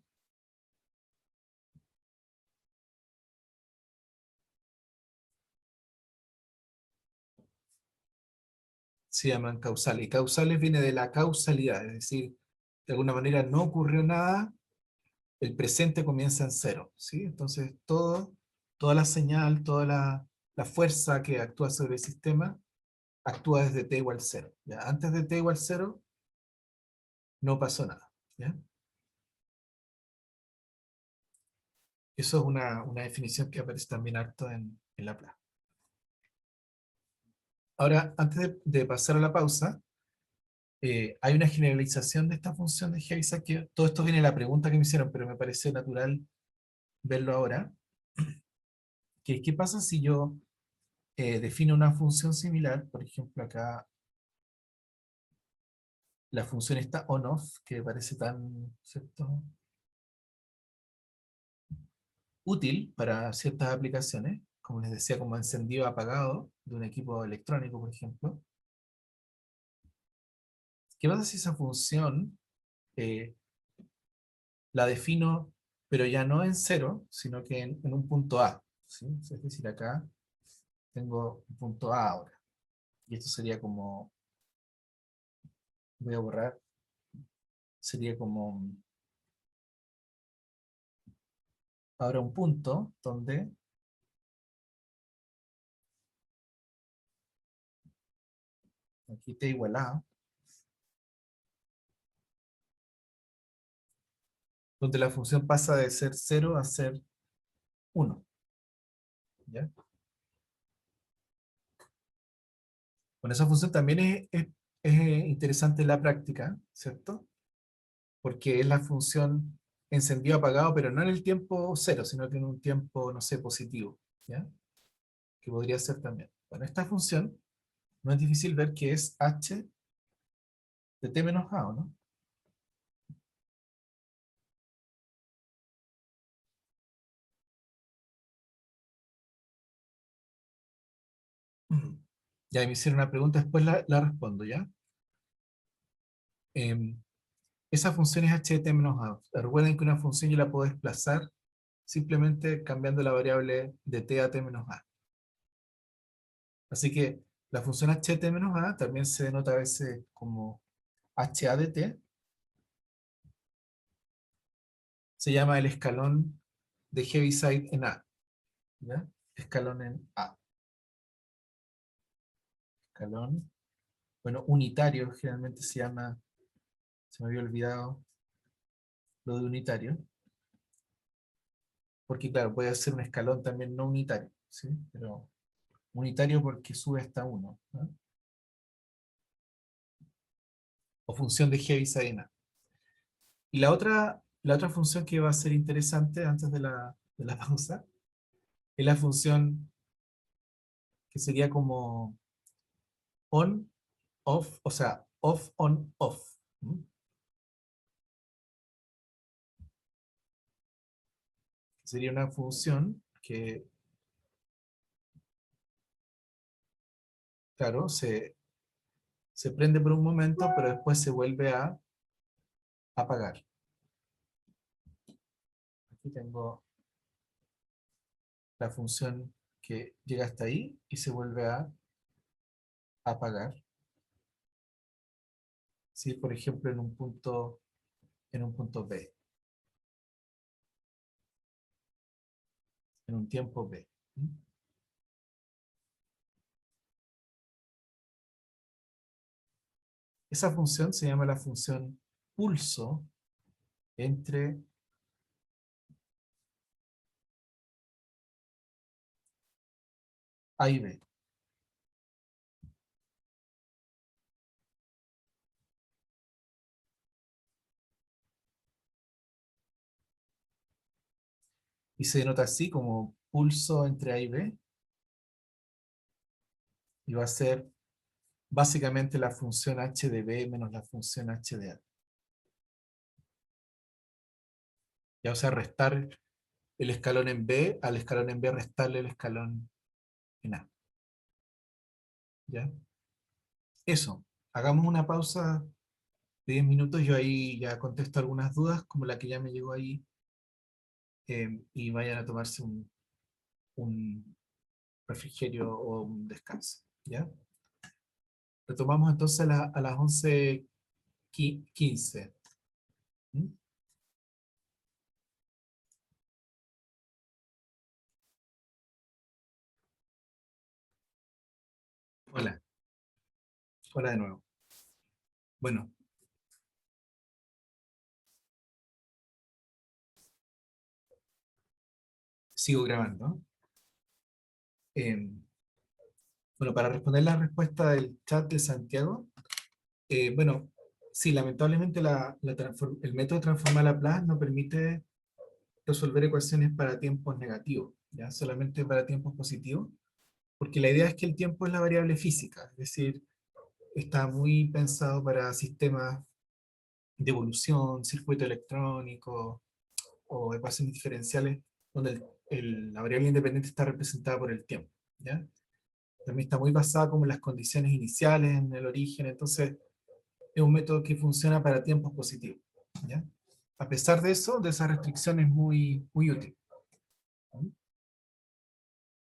Se llaman causales. Y causales viene de la causalidad, es decir, de alguna manera no ocurrió nada, el presente comienza en cero, ¿sí? Entonces toda la señal, toda la fuerza que actúa sobre el sistema, actúa desde t igual 0. ¿Ya? Antes de t igual 0 no pasó nada, ¿ya? Eso es una definición que aparece también harto en Laplace. Ahora, antes de pasar a la pausa, hay una generalización de esta función de Heaviside, que todo esto viene de la pregunta que me hicieron, pero me parece natural verlo ahora, que es qué pasa si yo defino una función similar, por ejemplo acá la función está on-off, que parece tan, ¿cierto?, útil para ciertas aplicaciones, como les decía, como encendido apagado de un equipo electrónico, por ejemplo. ¿Qué pasa si esa función eh, la defino, pero ya no en cero, sino que en un punto A? ¿Sí? Es decir, acá tengo un punto A ahora. Y esto sería como, voy a borrar, sería como ahora un punto donde aquí t igual a, donde la función pasa de ser 0 a ser 1. ¿Ya? Bueno, esa función también es interesante en la práctica, ¿cierto? Porque es la función encendido apagado, pero no en el tiempo cero, sino que en un tiempo, no sé, positivo, ¿ya? Que podría ser también. Bueno, esta función no es difícil ver que es h de t menos a, ¿o no? Ya me hicieron una pregunta, después la respondo, ¿ya? Em, esa función es h de t menos a. Recuerden que una función yo la puedo desplazar simplemente cambiando la variable de t a t menos a. Así que la función h de t menos a también se denota a veces como ha de t. Se llama el escalón de Heaviside en A, ¿ya? Escalón en A. Escalón, bueno, unitario generalmente se llama, se me había olvidado lo de unitario, porque claro, puede ser un escalón también no unitario, ¿sí? Pero unitario porque sube hasta 1, ¿no? O función de Heaviside en A. Y la otra función que va a ser interesante antes de la pausa es la función que sería como on, off, o sea, off, on, off. ¿Mm? Sería una función que, claro, se prende por un momento, pero después se vuelve a apagar. Aquí tengo la función que llega hasta ahí y se vuelve a apagar. ¿Sí? Por ejemplo, en un punto B, en un tiempo B. ¿Mm? Esa función se llama la función pulso entre A y B. Y se denota así como pulso entre A y B. Y va a ser básicamente la función h de B menos la función h de A. Ya, o sea, restar el escalón en B al escalón en B, restarle el escalón en A. ¿Ya? Eso. Hagamos una pausa de 10 minutos. Yo ahí ya contesto algunas dudas, como la que ya me llegó ahí, y vayan a tomarse un refrigerio o un descanso. ¿Ya? Retomamos entonces a las 11:15. ¿Mm? Hola. Hola de nuevo. Bueno, sigo grabando. Bueno, para responder la respuesta del chat de Santiago, Bueno, sí, lamentablemente el método de transformar a Laplace no permite resolver ecuaciones para tiempos negativos, ¿ya? Solamente para tiempos positivos, porque la idea es que el tiempo es la variable física, es decir, está muy pensado para sistemas de evolución, circuito electrónico o ecuaciones diferenciales, donde la variable independiente está representada por el tiempo, ¿ya? También está muy basada como en las condiciones iniciales, en el origen, entonces es un método que funciona para tiempos positivos, ¿ya? A pesar de eso, de esa restricción es muy, muy útil. ¿Sí?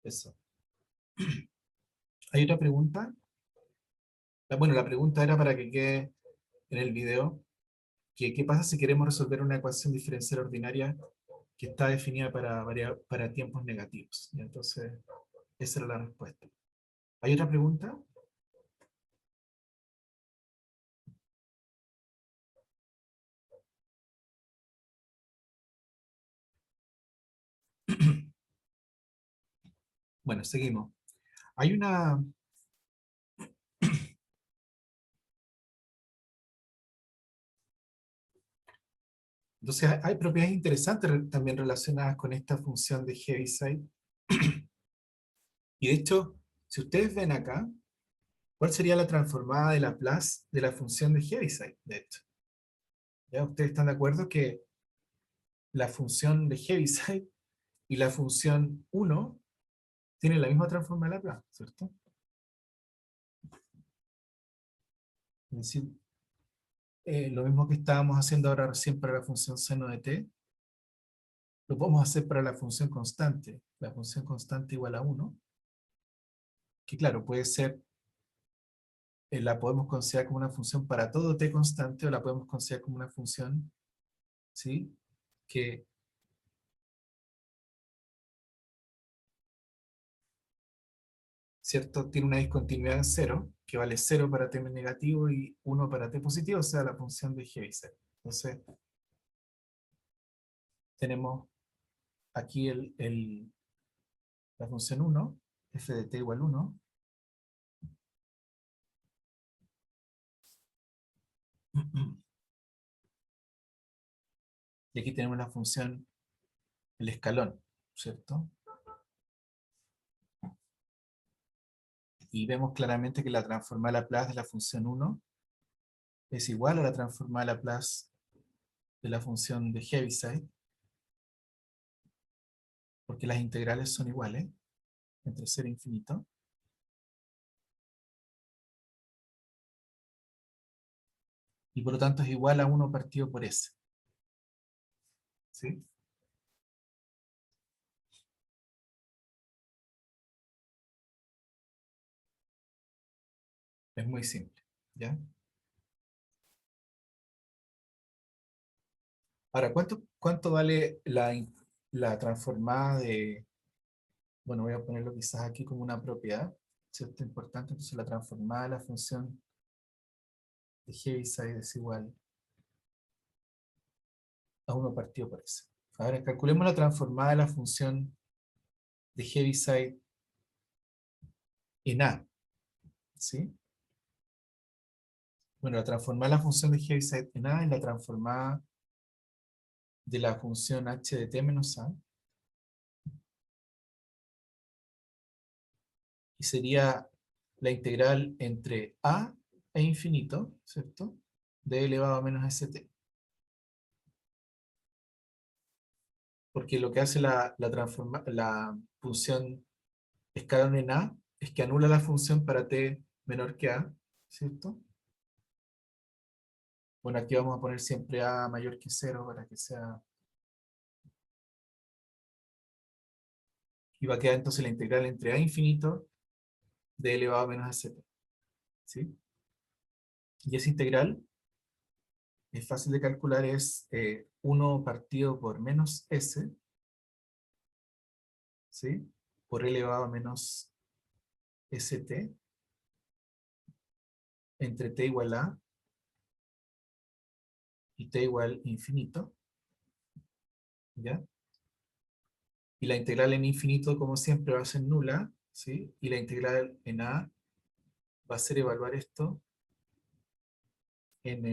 Eso. ¿Hay otra pregunta? Bueno, la pregunta era para que quede en el video, que qué pasa si queremos resolver una ecuación diferencial ordinaria que está definida para tiempos negativos. Y entonces, esa era la respuesta. ¿Hay otra pregunta? Bueno, seguimos. Hay una... Entonces, hay propiedades interesantes también relacionadas con esta función de Heaviside. Y de hecho, si ustedes ven acá, ¿cuál sería la transformada de Laplace de la función de Heaviside? De hecho, ¿ya? ¿Ustedes están de acuerdo que la función de Heaviside y la función 1 tienen la misma transforma de Laplace, ¿cierto? Es decir, lo mismo que estábamos haciendo ahora recién para la función seno de t, lo podemos hacer para la función constante. La función constante igual a 1, que claro, puede ser, la podemos considerar como una función para todo t constante o la podemos considerar como una función, ¿sí? Que, ¿cierto? Tiene una discontinuidad en 0, que vale 0 para t negativo y 1 para t positivo, o sea, la función de Heaviside. Entonces, tenemos aquí la función 1, f de t igual 1. Y aquí tenemos la función, el escalón, ¿cierto? Y vemos claramente que la transformada de Laplace de la función 1 es igual a la transformada de Laplace de la función de Heaviside, porque las integrales son iguales, entre 0 e infinito. Y por lo tanto es igual a 1 partido por s. ¿Sí? Es muy simple, ¿ya? Ahora, ¿cuánto vale la transformada de... Bueno, voy a ponerlo quizás aquí como una propiedad, ¿cierto? Importante, entonces la transformada de la función de Heaviside es igual a 1 partido por s. Ahora, calculemos la transformada de la función de Heaviside en A, ¿sí? Bueno, la transformada de la función de Heaviside en A es la transformada de la función h de t menos a, y sería la integral entre a e infinito, ¿cierto? De elevado a menos st. Porque lo que hace la función escalón en a es que anula la función para t menor que a, ¿cierto? Bueno, aquí vamos a poner siempre a mayor que 0 para que sea... Y va a quedar entonces la integral entre a infinito de elevado a menos st, ¿sí? Y esa integral es fácil de calcular, es 1 partido por menos s, ¿sí? Por elevado a menos st, entre t igual a y t igual infinito, ¿ya? Y la integral en infinito, como siempre, va a ser nula, ¿sí? Y la integral en a va a ser evaluar esto en,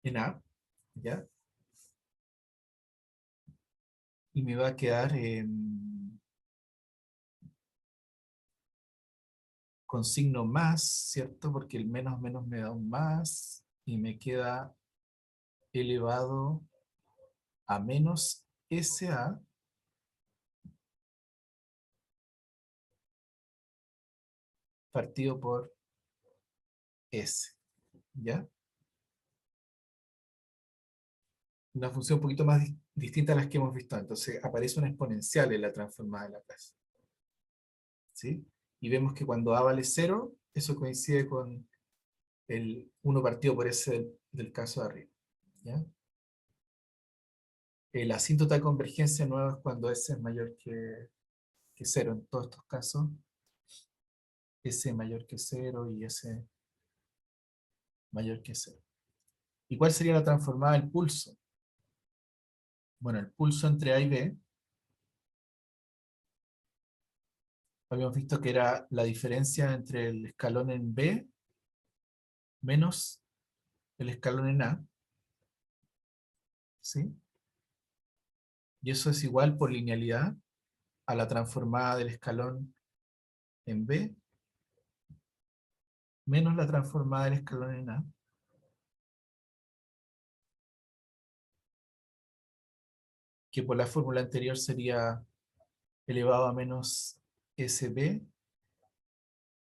en A, ¿ya? Y me va a quedar con signo más, ¿cierto? Porque el menos menos me da un más, y me queda elevado a menos SA partido por S, ¿ya? Una función un poquito más distinta a las que hemos visto. Entonces aparece una exponencial en la transformada de Laplace, ¿sí? Y vemos que cuando A vale 0, eso coincide con el 1 partido por S del caso de arriba, ¿ya? La asíntota de convergencia nueva es cuando S es mayor que 0. En todos estos casos, S mayor que 0 y S mayor que 0. ¿Y cuál sería la transformada del pulso? Bueno, el pulso entre A y B, habíamos visto que era la diferencia entre el escalón en B menos el escalón en A, ¿sí? Y eso es igual por linealidad a la transformada del escalón en B menos la transformada del escalón en A, que por la fórmula anterior sería elevado a menos SB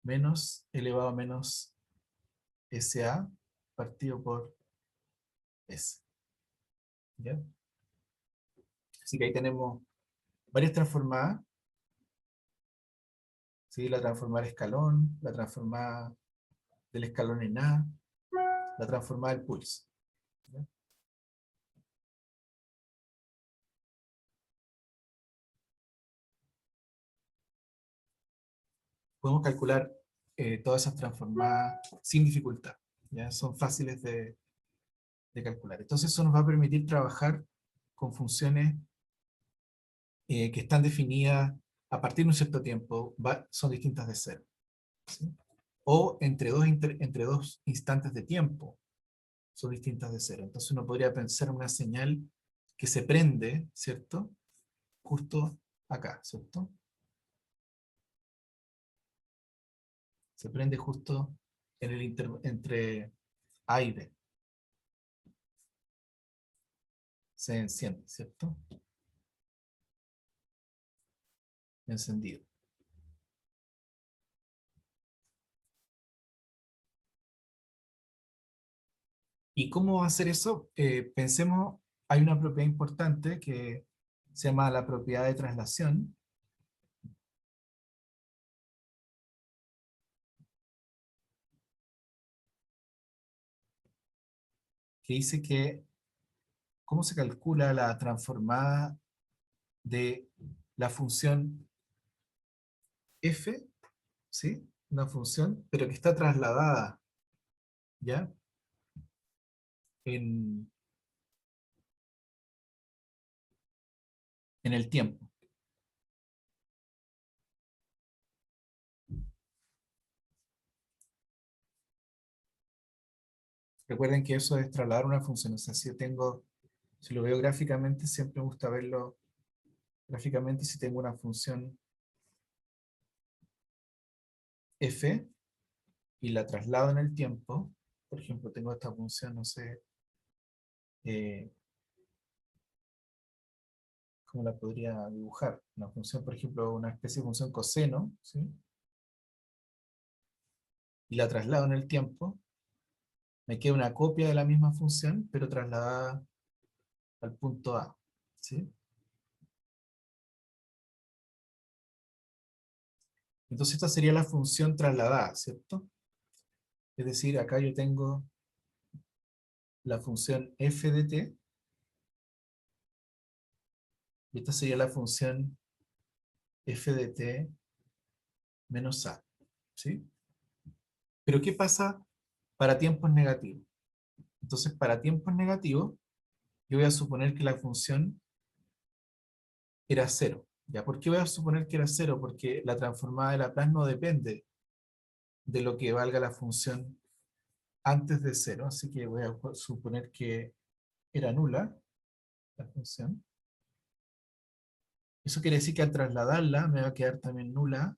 menos elevado a menos SA partido por S, ¿ya? Así que ahí tenemos varias transformadas, ¿sí? La transformada del escalón, la transformada del escalón en A, la transformada del pulso, ¿ya? Podemos calcular todas esas transformadas sin dificultad, ¿ya? Son fáciles de calcular. Entonces eso nos va a permitir trabajar con funciones que están definidas a partir de un cierto tiempo, son distintas de cero, ¿sí? O entre dos instantes de tiempo son distintas de cero. Entonces uno podría pensar en una señal que se prende, ¿cierto? Justo acá, ¿cierto? Se prende justo en entre A y B. Se enciende, ¿cierto? Encendido. ¿Y cómo va a hacer eso? Pensemos, hay una propiedad importante que se llama la propiedad de traslación, que dice que cómo se calcula la transformada de la función f, ¿sí? Una función, pero que está trasladada, ¿ya? En, en el tiempo. Recuerden que eso es trasladar una función. O sea, si lo veo gráficamente, siempre me gusta verlo gráficamente. Si tengo una función f y la traslado en el tiempo, por ejemplo, tengo esta función, no sé, eh, ¿cómo la podría dibujar? Una función, por ejemplo, una especie de función coseno, ¿sí? Y la traslado en el tiempo, me queda una copia de la misma función, pero trasladada al punto A, ¿sí? Entonces esta sería la función trasladada, ¿cierto? Es decir, acá yo tengo la función f de t, y esta sería la función f de t menos a, ¿sí? Pero ¿qué pasa para tiempos negativos. Entonces, para tiempos negativos, yo voy a suponer que la función era cero. ¿Ya? ¿Por qué voy a suponer que era cero? Porque la transformada de Laplace no depende de lo que valga la función antes de cero, así que voy a suponer que era nula la función. Eso quiere decir que al trasladarla me va a quedar también nula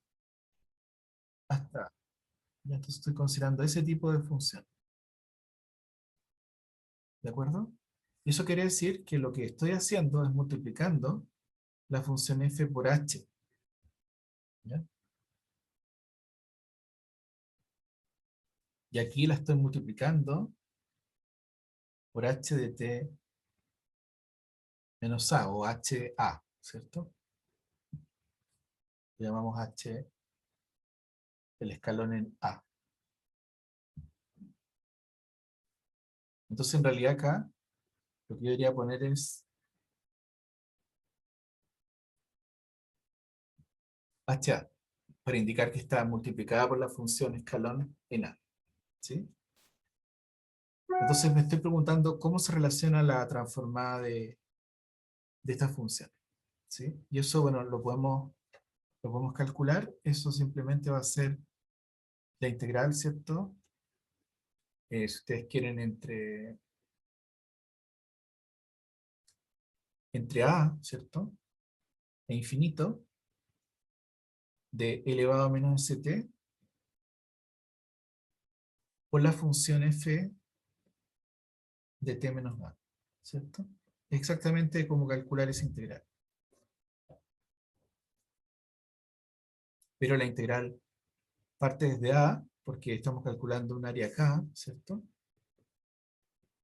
hasta. Ya, entonces estoy considerando ese tipo de función. ¿De acuerdo? Y eso quiere decir que lo que estoy haciendo es multiplicando la función f por h. ¿Ya? Y aquí la estoy multiplicando por h de t menos a, o HA, ¿cierto? Le llamamos h el escalón en a. Entonces en realidad acá lo que yo debería poner es HA, para indicar que está multiplicada por la función escalón en a. ¿Sí? Entonces me estoy preguntando cómo se relaciona la transformada de esta función. ¿Sí? Y eso, bueno, lo podemos calcular. Eso simplemente va a ser la integral, ¿cierto? Si ustedes quieren entre a, ¿cierto? E infinito, de elevado a menos st, por la función f de t menos a, ¿cierto? Exactamente como calcular esa integral. Pero la integral parte desde a, porque estamos calculando un área acá, ¿cierto?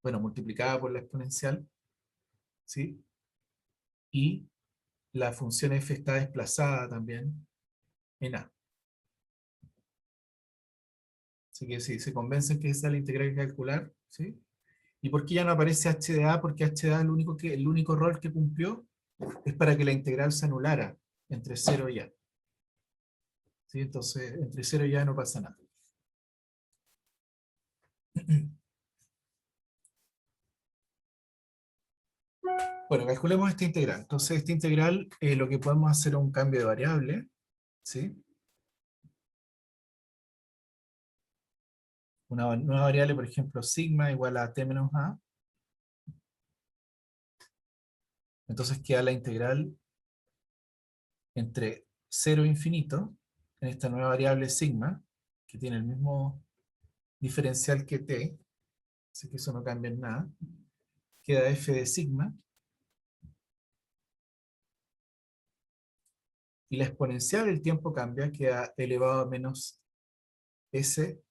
Bueno, multiplicada por la exponencial, ¿sí? Y la función f está desplazada también en a. Así que si se convencen que esa es la integral que calcular, ¿sí? ¿Y por qué ya no aparece h de a? Porque h de a el único rol que cumplió es para que la integral se anulara entre 0 y a. ¿Sí? Entonces, entre 0 y a no pasa nada. Bueno, calculemos esta integral. Entonces, esta integral lo que podemos hacer es un cambio de variable, ¿sí? Una nueva variable, por ejemplo, sigma igual a t menos a. Entonces queda la integral entre 0 e infinito, en esta nueva variable sigma, que tiene el mismo diferencial que t, así que eso no cambia en nada. Queda f de sigma, y la exponencial del tiempo cambia, queda elevado a menos s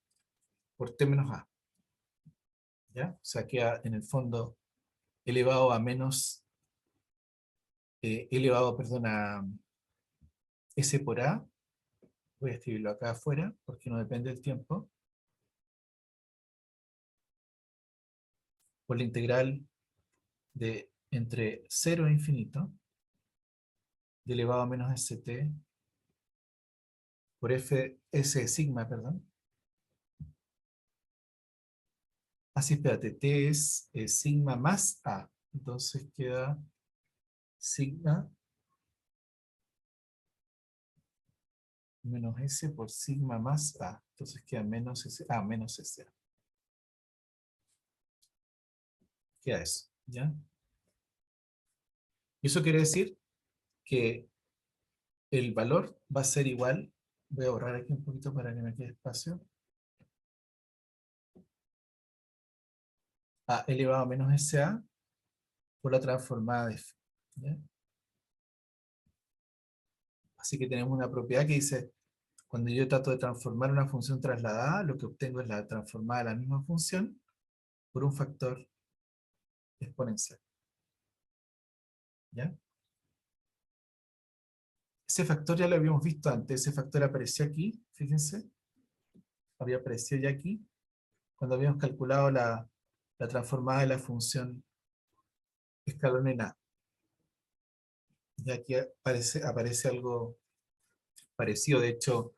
por t menos a. ¿Ya? O sea, queda en el fondo elevado a menos, perdón, a s por a. Voy a escribirlo acá afuera, porque no depende del tiempo. Por la integral de entre 0 e infinito, de elevado a menos st, por f, s de sigma, perdón. Así, espérate, t es sigma más a. Entonces queda sigma menos s por sigma más a. Entonces queda menos s, menos s. Queda eso, ¿ya? Y eso quiere decir que el valor va a ser igual. Voy a borrar aquí un poquito para que me quede espacio. A elevado a menos sa por la transformada de f. ¿Ya? Así que tenemos una propiedad que dice, cuando yo trato de transformar una función trasladada, lo que obtengo es la transformada de la misma función por un factor exponencial. ¿Ya? Ese factor ya lo habíamos visto antes, ese factor apareció aquí, fíjense, había aparecido ya aquí, cuando habíamos calculado la transformada de la función escalón en a. Y aquí aparece algo parecido, de hecho,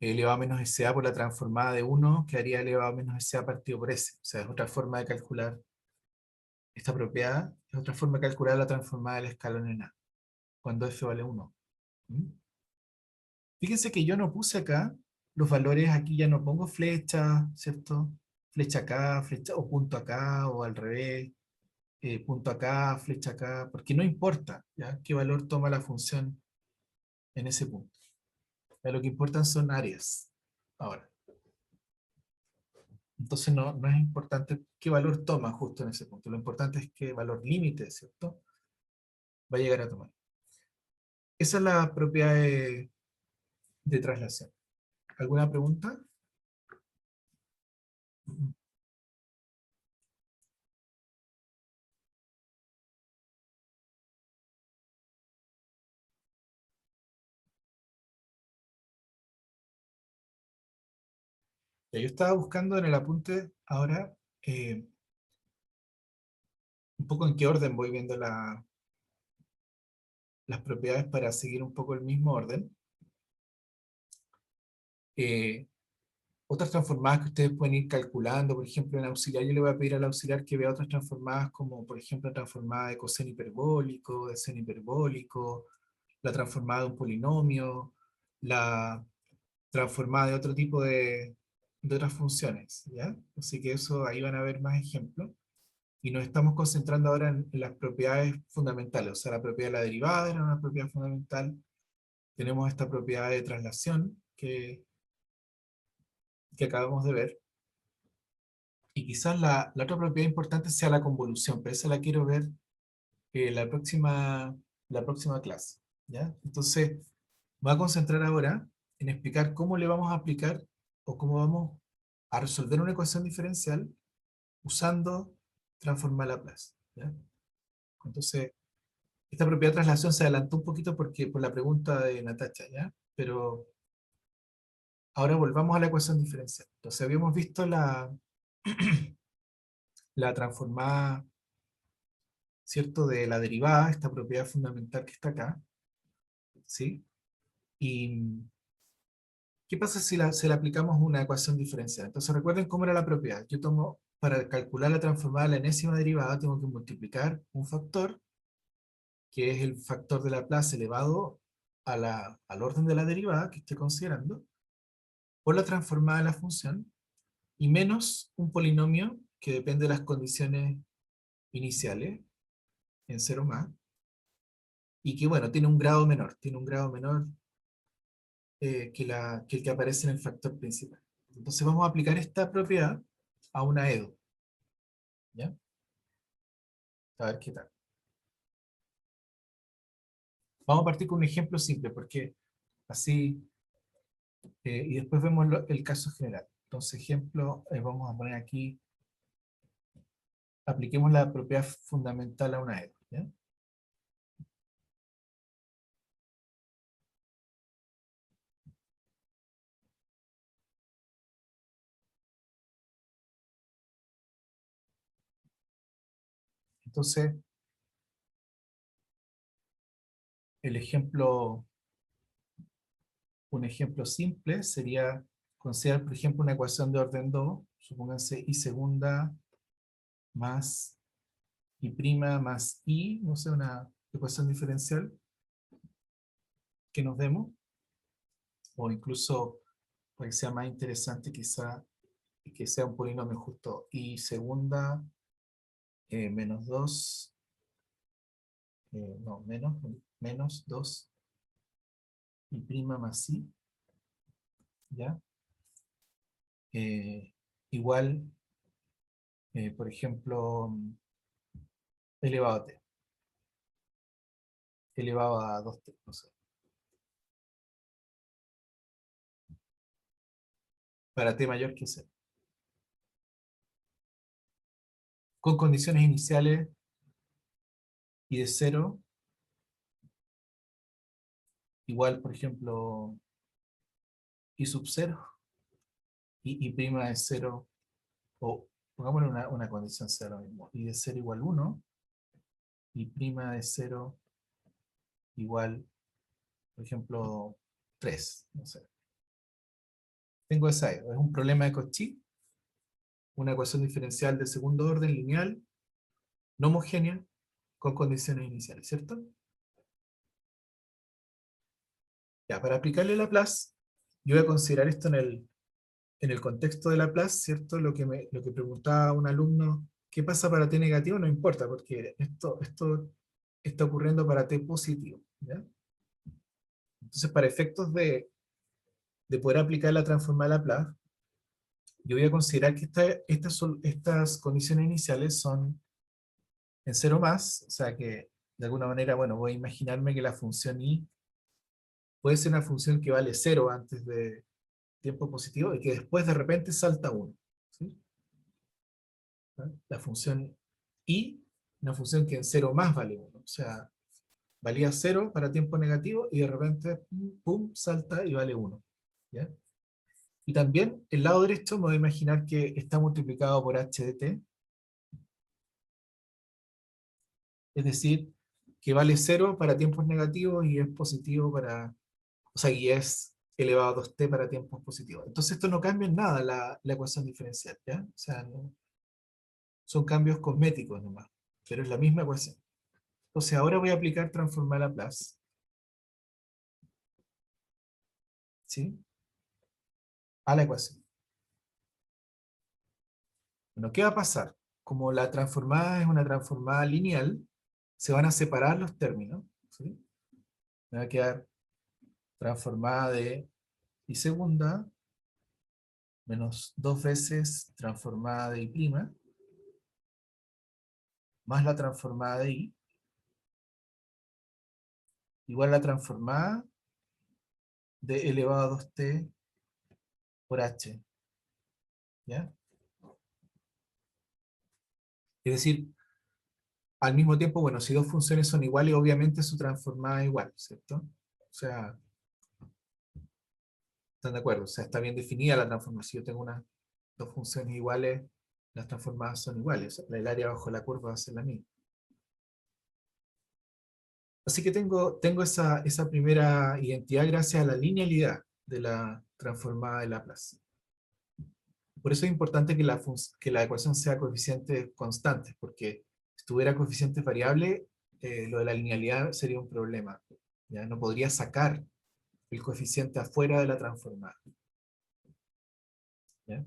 elevado a menos SA por la transformada de 1 quedaría elevado a menos SA partido por S. O sea, es otra forma de calcular esta propiedad, es otra forma de calcular la transformada del escalón en A, cuando F vale 1. ¿Mm? Fíjense que yo no puse acá los valores, aquí ya no pongo flecha, ¿cierto? Flecha acá, flecha, o punto acá, o al revés, punto acá, flecha acá, porque no importa, ¿ya? Qué valor toma la función en ese punto. Ya, lo que importan son áreas. Ahora, entonces no es importante qué valor toma justo en ese punto. Lo importante es qué valor límite, ¿cierto? Va a llegar a tomar. Esa es la propiedad de traslación. ¿Alguna pregunta? Ya, yo estaba buscando en el apunte ahora eh, un poco en qué orden voy viendo las propiedades para seguir un poco el mismo orden. Eh, Otras transformadas que ustedes pueden ir calculando, por ejemplo, en auxiliar yo le voy a pedir al auxiliar que vea otras transformadas como, por ejemplo, la transformada de coseno hiperbólico, de seno hiperbólico, la transformada de un polinomio, la transformada de otro tipo de otras funciones, ¿ya? Así que eso, ahí van a ver más ejemplos. Y nos estamos concentrando ahora en las propiedades fundamentales, o sea, la propiedad de la derivada era una propiedad fundamental. Tenemos esta propiedad de traslación que acabamos de ver. Y quizás la otra propiedad importante sea la convolución, pero esa la quiero ver la próxima clase, ¿ya? Entonces, me voy a concentrar ahora en explicar cómo le vamos a aplicar o cómo vamos a resolver una ecuación diferencial usando transformar Laplace, ¿ya? Entonces, esta propiedad de traslación se adelantó un poquito porque, por la pregunta de Natacha, ¿ya? Pero ahora volvamos a la ecuación diferencial. Entonces, habíamos visto la transformada, ¿cierto? De la derivada, esta propiedad fundamental que está acá, ¿sí? Y ¿qué pasa si se le aplicamos una ecuación diferencial? Entonces recuerden cómo era la propiedad. Yo tomo, para calcular la transformada de la enésima derivada, tengo que multiplicar un factor, que es el factor de Laplace elevado al orden de la derivada que estoy considerando, por la transformada de la función, y menos un polinomio que depende de las condiciones iniciales, en cero más, y que, bueno, tiene un grado menor que el que aparece en el factor principal. Entonces vamos a aplicar esta propiedad a una EDO, ¿ya? A ver qué tal. Vamos a partir con un ejemplo simple, porque así, y después vemos el caso general. Entonces, ejemplo, vamos a poner aquí, apliquemos la propiedad fundamental a una EDO, ¿ya? Entonces, el ejemplo, un ejemplo simple sería considerar, por ejemplo, una ecuación de orden 2, supónganse y segunda más y prima más i, no sé, una ecuación diferencial que nos demos, o incluso, para que sea más interesante, quizá que sea un polinomio justo i segunda menos 2, no, menos 2 y prima más i, ¿ya? Eh, Igual, por ejemplo, elevado a t, elevado a 2t, no sé, para t mayor que 0. Con condiciones iniciales y de 0, igual, por ejemplo, i sub 0 y prima de 0, o pongámosle una condición sea lo mismo, y de 0 igual 1, y prima de 0 igual, por ejemplo, 3, no sé. tengo esa E. Es un problema de Cauchy, una ecuación diferencial de segundo orden lineal, no homogénea, con condiciones iniciales, ¿cierto? Ya, para aplicarle Laplace, yo voy a considerar esto en el contexto de Laplace, ¿cierto? Lo que preguntaba un alumno, ¿qué pasa para t negativo? No importa, porque esto está ocurriendo para t positivo, ¿ya? Entonces, para efectos de poder aplicar la transformada de Laplace, yo voy a considerar que estas condiciones iniciales son en cero más, o sea que de alguna manera, bueno, voy a imaginarme que la función i puede ser una función que vale cero antes de tiempo positivo y que después de repente salta 1. ¿Sí? ¿Ah? La función i, una función que en cero más vale 1. O sea, valía cero para tiempo negativo y de repente, pum, salta y vale 1. ¿Ya? Y también el lado derecho me voy a imaginar que está multiplicado por h de t, es decir, que vale cero para tiempos negativos y es positivo para, o sea, y es elevado a 2t para tiempos positivos. Entonces esto no cambia en nada la ecuación diferencial, ¿ya? O sea, son cambios cosméticos nomás, pero es la misma ecuación. Entonces ahora voy a aplicar transformar Laplace, ¿sí? A la ecuación. Bueno, ¿qué va a pasar? Como la transformada es una transformada lineal, se van a separar los términos, ¿sí? Me va a quedar transformada de y segunda menos 2 veces transformada de i', más la transformada de i, igual a la transformada de elevado a 2t por h, ¿ya? Es decir, al mismo tiempo, bueno, si dos funciones son iguales, obviamente su transformada es igual, ¿cierto? O sea, ¿están de acuerdo? O sea, está bien definida la transformación. Si yo tengo dos funciones iguales, las transformadas son iguales. O sea, el área bajo la curva va a ser la misma. Así que tengo esa primera identidad gracias a la linealidad de la transformada de Laplace. Por eso es importante que la ecuación sea coeficientes constantes, porque si tuviera coeficientes variables, lo de la linealidad sería un problema. ¿Ya? No podría sacar el coeficiente afuera de la transformada. ¿Ya?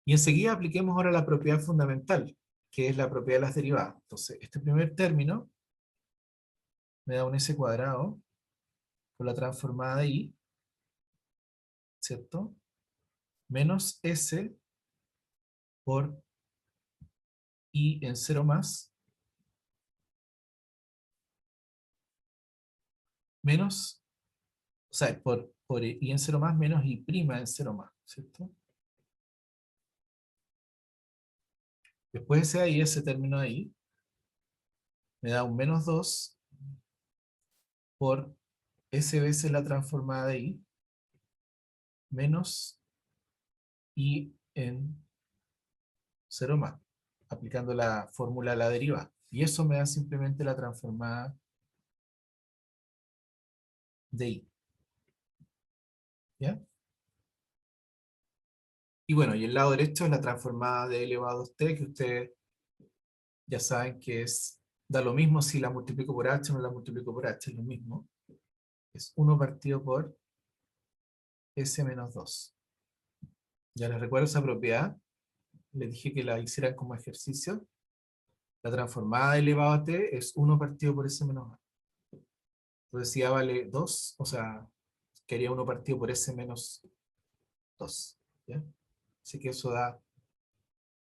Y enseguida apliquemos ahora la propiedad fundamental, que es la propiedad de las derivadas. Entonces, este primer término me da un s cuadrado por la transformada de i, ¿cierto? Menos s por i en 0 más, menos, o sea, por i en 0 más menos i' en 0 más, ¿cierto? Después ese ahí, ese término ahí, me da un menos 2 por s veces la transformada de i, menos i en 0 más, aplicando la fórmula a la deriva. Y eso me da simplemente la transformada de i. ¿Ya? Y bueno, y el lado derecho es la transformada de elevado a 2t, que ustedes ya saben que da lo mismo si la multiplico por h o no la multiplico por h, es lo mismo. Es 1 partido por s menos 2. Ya les recuerdo esa propiedad, les dije que la hicieran como ejercicio. La transformada de elevado a t es 1 partido por s menos a. Entonces si a vale 2, o sea, quería 1 partido por s menos 2. ¿Ya? Así que eso da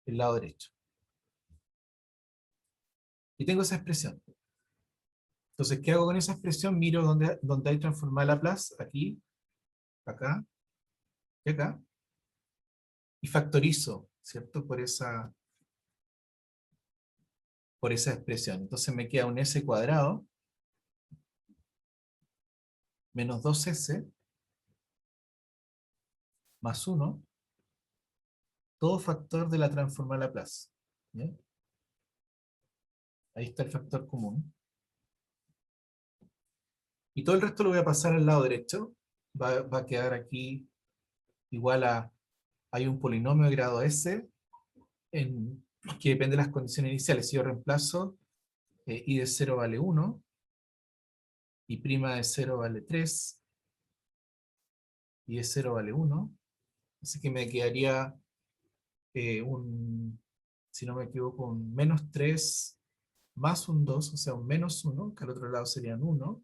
el lado derecho. Y tengo esa expresión. Entonces, ¿qué hago con esa expresión? Miro dónde hay transformada Laplace, aquí, acá y acá, y factorizo, ¿cierto? Por esa expresión. Entonces me queda un s cuadrado menos 2s más 1, todo factor de la transformada Laplace. ¿Ya? Ahí está el factor común. Y todo el resto lo voy a pasar al lado derecho. Va a quedar aquí igual a, hay un polinomio de grado S que depende de las condiciones iniciales. Si yo reemplazo i de 0 vale 1, y prima de 0 vale 3, y de 0 vale 1, así que me quedaría si no me equivoco, un menos 3 más un 2, o sea, un menos 1, que al otro lado serían 1,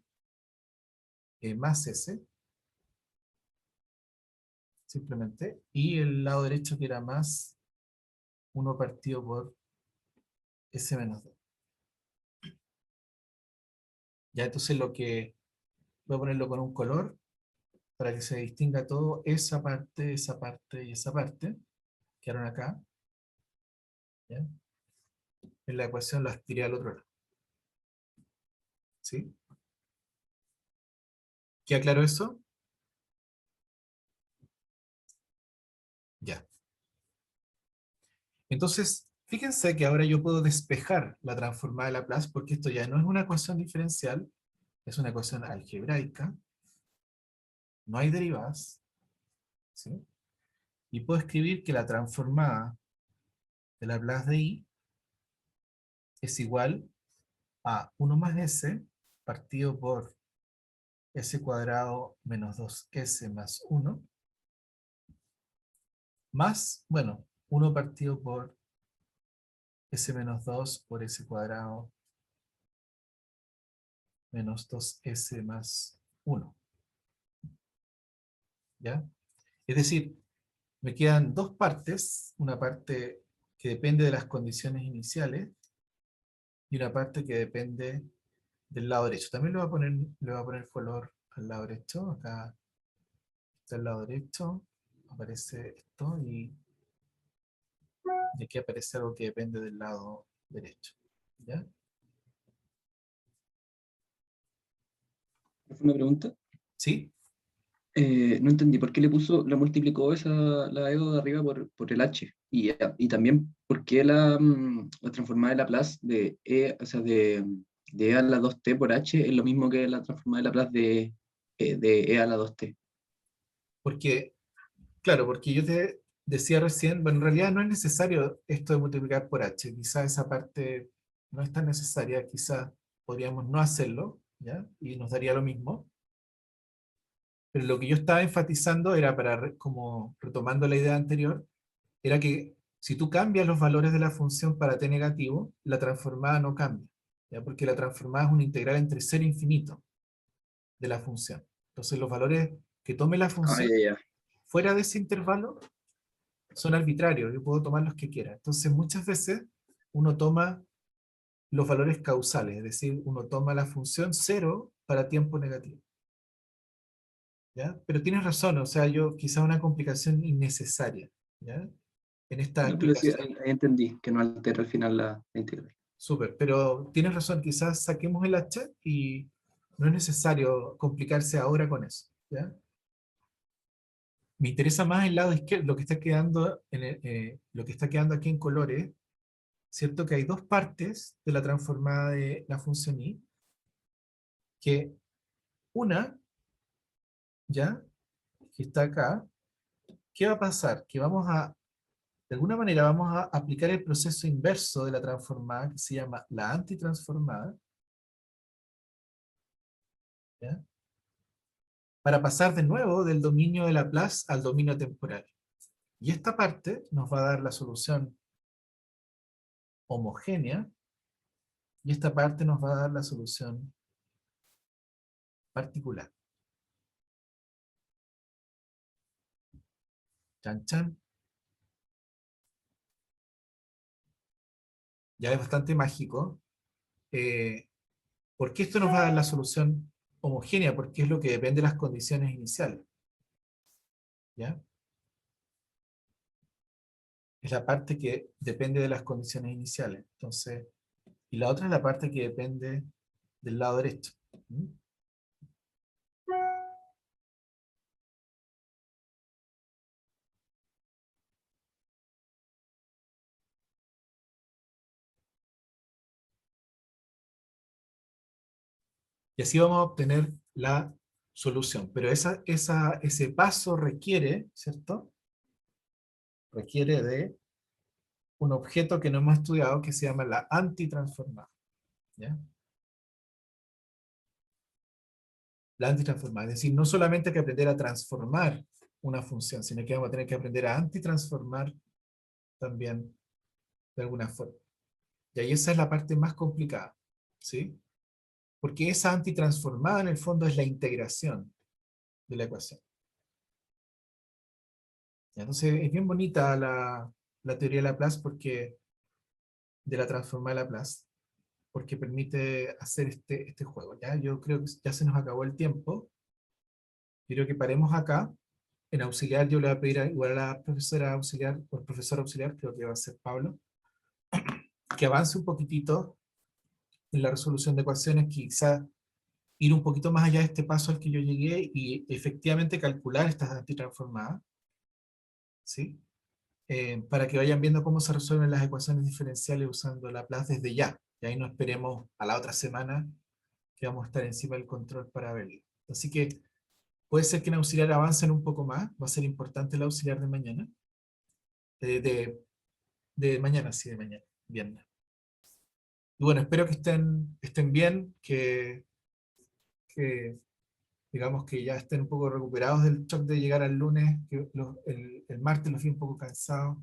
más S, simplemente, y el lado derecho que era más 1 partido por S menos 2. Ya entonces voy a ponerlo con un color para que se distinga todo, esa parte y esa parte, quedaron acá, ¿ya? En la ecuación las tiré al otro lado, ¿sí? ¿Queda claro eso? Ya. Entonces, fíjense que ahora yo puedo despejar la transformada de Laplace, porque esto ya no es una ecuación diferencial, es una ecuación algebraica, no hay derivadas, ¿sí? Y puedo escribir que la transformada de Laplace de i es igual a 1 más s partido por s cuadrado menos 2s más 1, más, bueno, 1 partido por s menos 2 por s cuadrado menos 2s más 1, ¿ya? Es decir, me quedan dos partes, una parte que depende de las condiciones iniciales y una parte que depende del lado derecho. También le voy a poner color al lado derecho. Acá está el lado derecho, aparece esto y aquí aparece algo que depende del lado derecho. ¿Ya? Una pregunta. ¿Sí? No entendí por qué la multiplicó la EO de arriba por el H. Y también por qué la transformada de Laplace de E, o sea, de E a la 2t por H es lo mismo que la transformada de Laplace de E a la 2t. Porque, claro, porque yo te decía recién, bueno, en realidad no es necesario esto de multiplicar por h. Quizá esa parte no es tan necesaria, quizá podríamos no hacerlo, ¿ya? Y nos daría lo mismo. Pero lo que yo estaba enfatizando era, como retomando la idea anterior, era que si tú cambias los valores de la función para t negativo, la transformada no cambia, ¿ya? Porque la transformada es una integral entre 0 e infinito de la función. Entonces los valores que tome la Ah, función ya, ya. fuera de ese intervalo son arbitrarios, yo puedo tomar los que quiera. Entonces muchas veces uno toma los valores causales, es decir, uno toma la función 0 para tiempo negativo. ¿Ya? Pero tienes razón, o sea, quizá una complicación innecesaria, ¿ya? En esta No, pero sí, explicación. ahí entendí que no altera al final la integral. Súper, pero tienes razón, quizás saquemos el h y no es necesario complicarse ahora con eso, ¿ya? Me interesa más el lado izquierdo, lo que está quedando, lo que está quedando aquí en colores, ¿cierto? Que hay dos partes de la transformada de la función i, que una, ¿ya? Que está acá, ¿qué va a pasar? Que de alguna manera vamos a aplicar el proceso inverso de la transformada, que se llama la antitransformada, ¿ya? Para pasar de nuevo del dominio de Laplace al dominio temporal. Y esta parte nos va a dar la solución homogénea, y esta parte nos va a dar la solución particular. Chan, chan. Ya es bastante mágico. Eh, ¿Por qué esto nos va a dar la solución homogénea? Porque es lo que depende de las condiciones iniciales, ¿ya? Es la parte que depende de las condiciones iniciales. Entonces, y la otra es la parte que depende del lado derecho. ¿Mm? Y así vamos a obtener la solución. Pero ese paso requiere, ¿cierto? Requiere de un objeto que no hemos estudiado que se llama la antitransformada. ¿Ya? La antitransformada. Es decir, no solamente hay que aprender a transformar una función, sino que vamos a tener que aprender a antitransformar también de alguna forma. Y ahí esa es la parte más complicada, ¿sí? Porque esa antitransformada en el fondo es la integración de la ecuación. ¿Ya? Entonces es bien bonita la teoría de Laplace de la transformada de Laplace, porque permite hacer este juego. ¿Ya? Yo creo que ya se nos acabó el tiempo. Quiero que paremos acá. En auxiliar yo le voy a pedir igual a la profesora auxiliar, o el profesor auxiliar, creo que va a ser Pablo, que avance un poquitito en la resolución de ecuaciones, quizá ir un poquito más allá de este paso al que yo llegué y efectivamente calcular estas antitransformadas, ¿sí? Para que vayan viendo cómo se resuelven las ecuaciones diferenciales usando Laplace desde ya. Y ahí no esperemos a la otra semana que vamos a estar encima del control para verlo. Así que puede ser que en auxiliar avancen un poco más, va a ser importante el auxiliar de mañana. De mañana, sí, de mañana, viernes. Y bueno, espero que estén bien, que digamos que ya estén un poco recuperados del shock de llegar al lunes, que el martes los vi un poco cansados.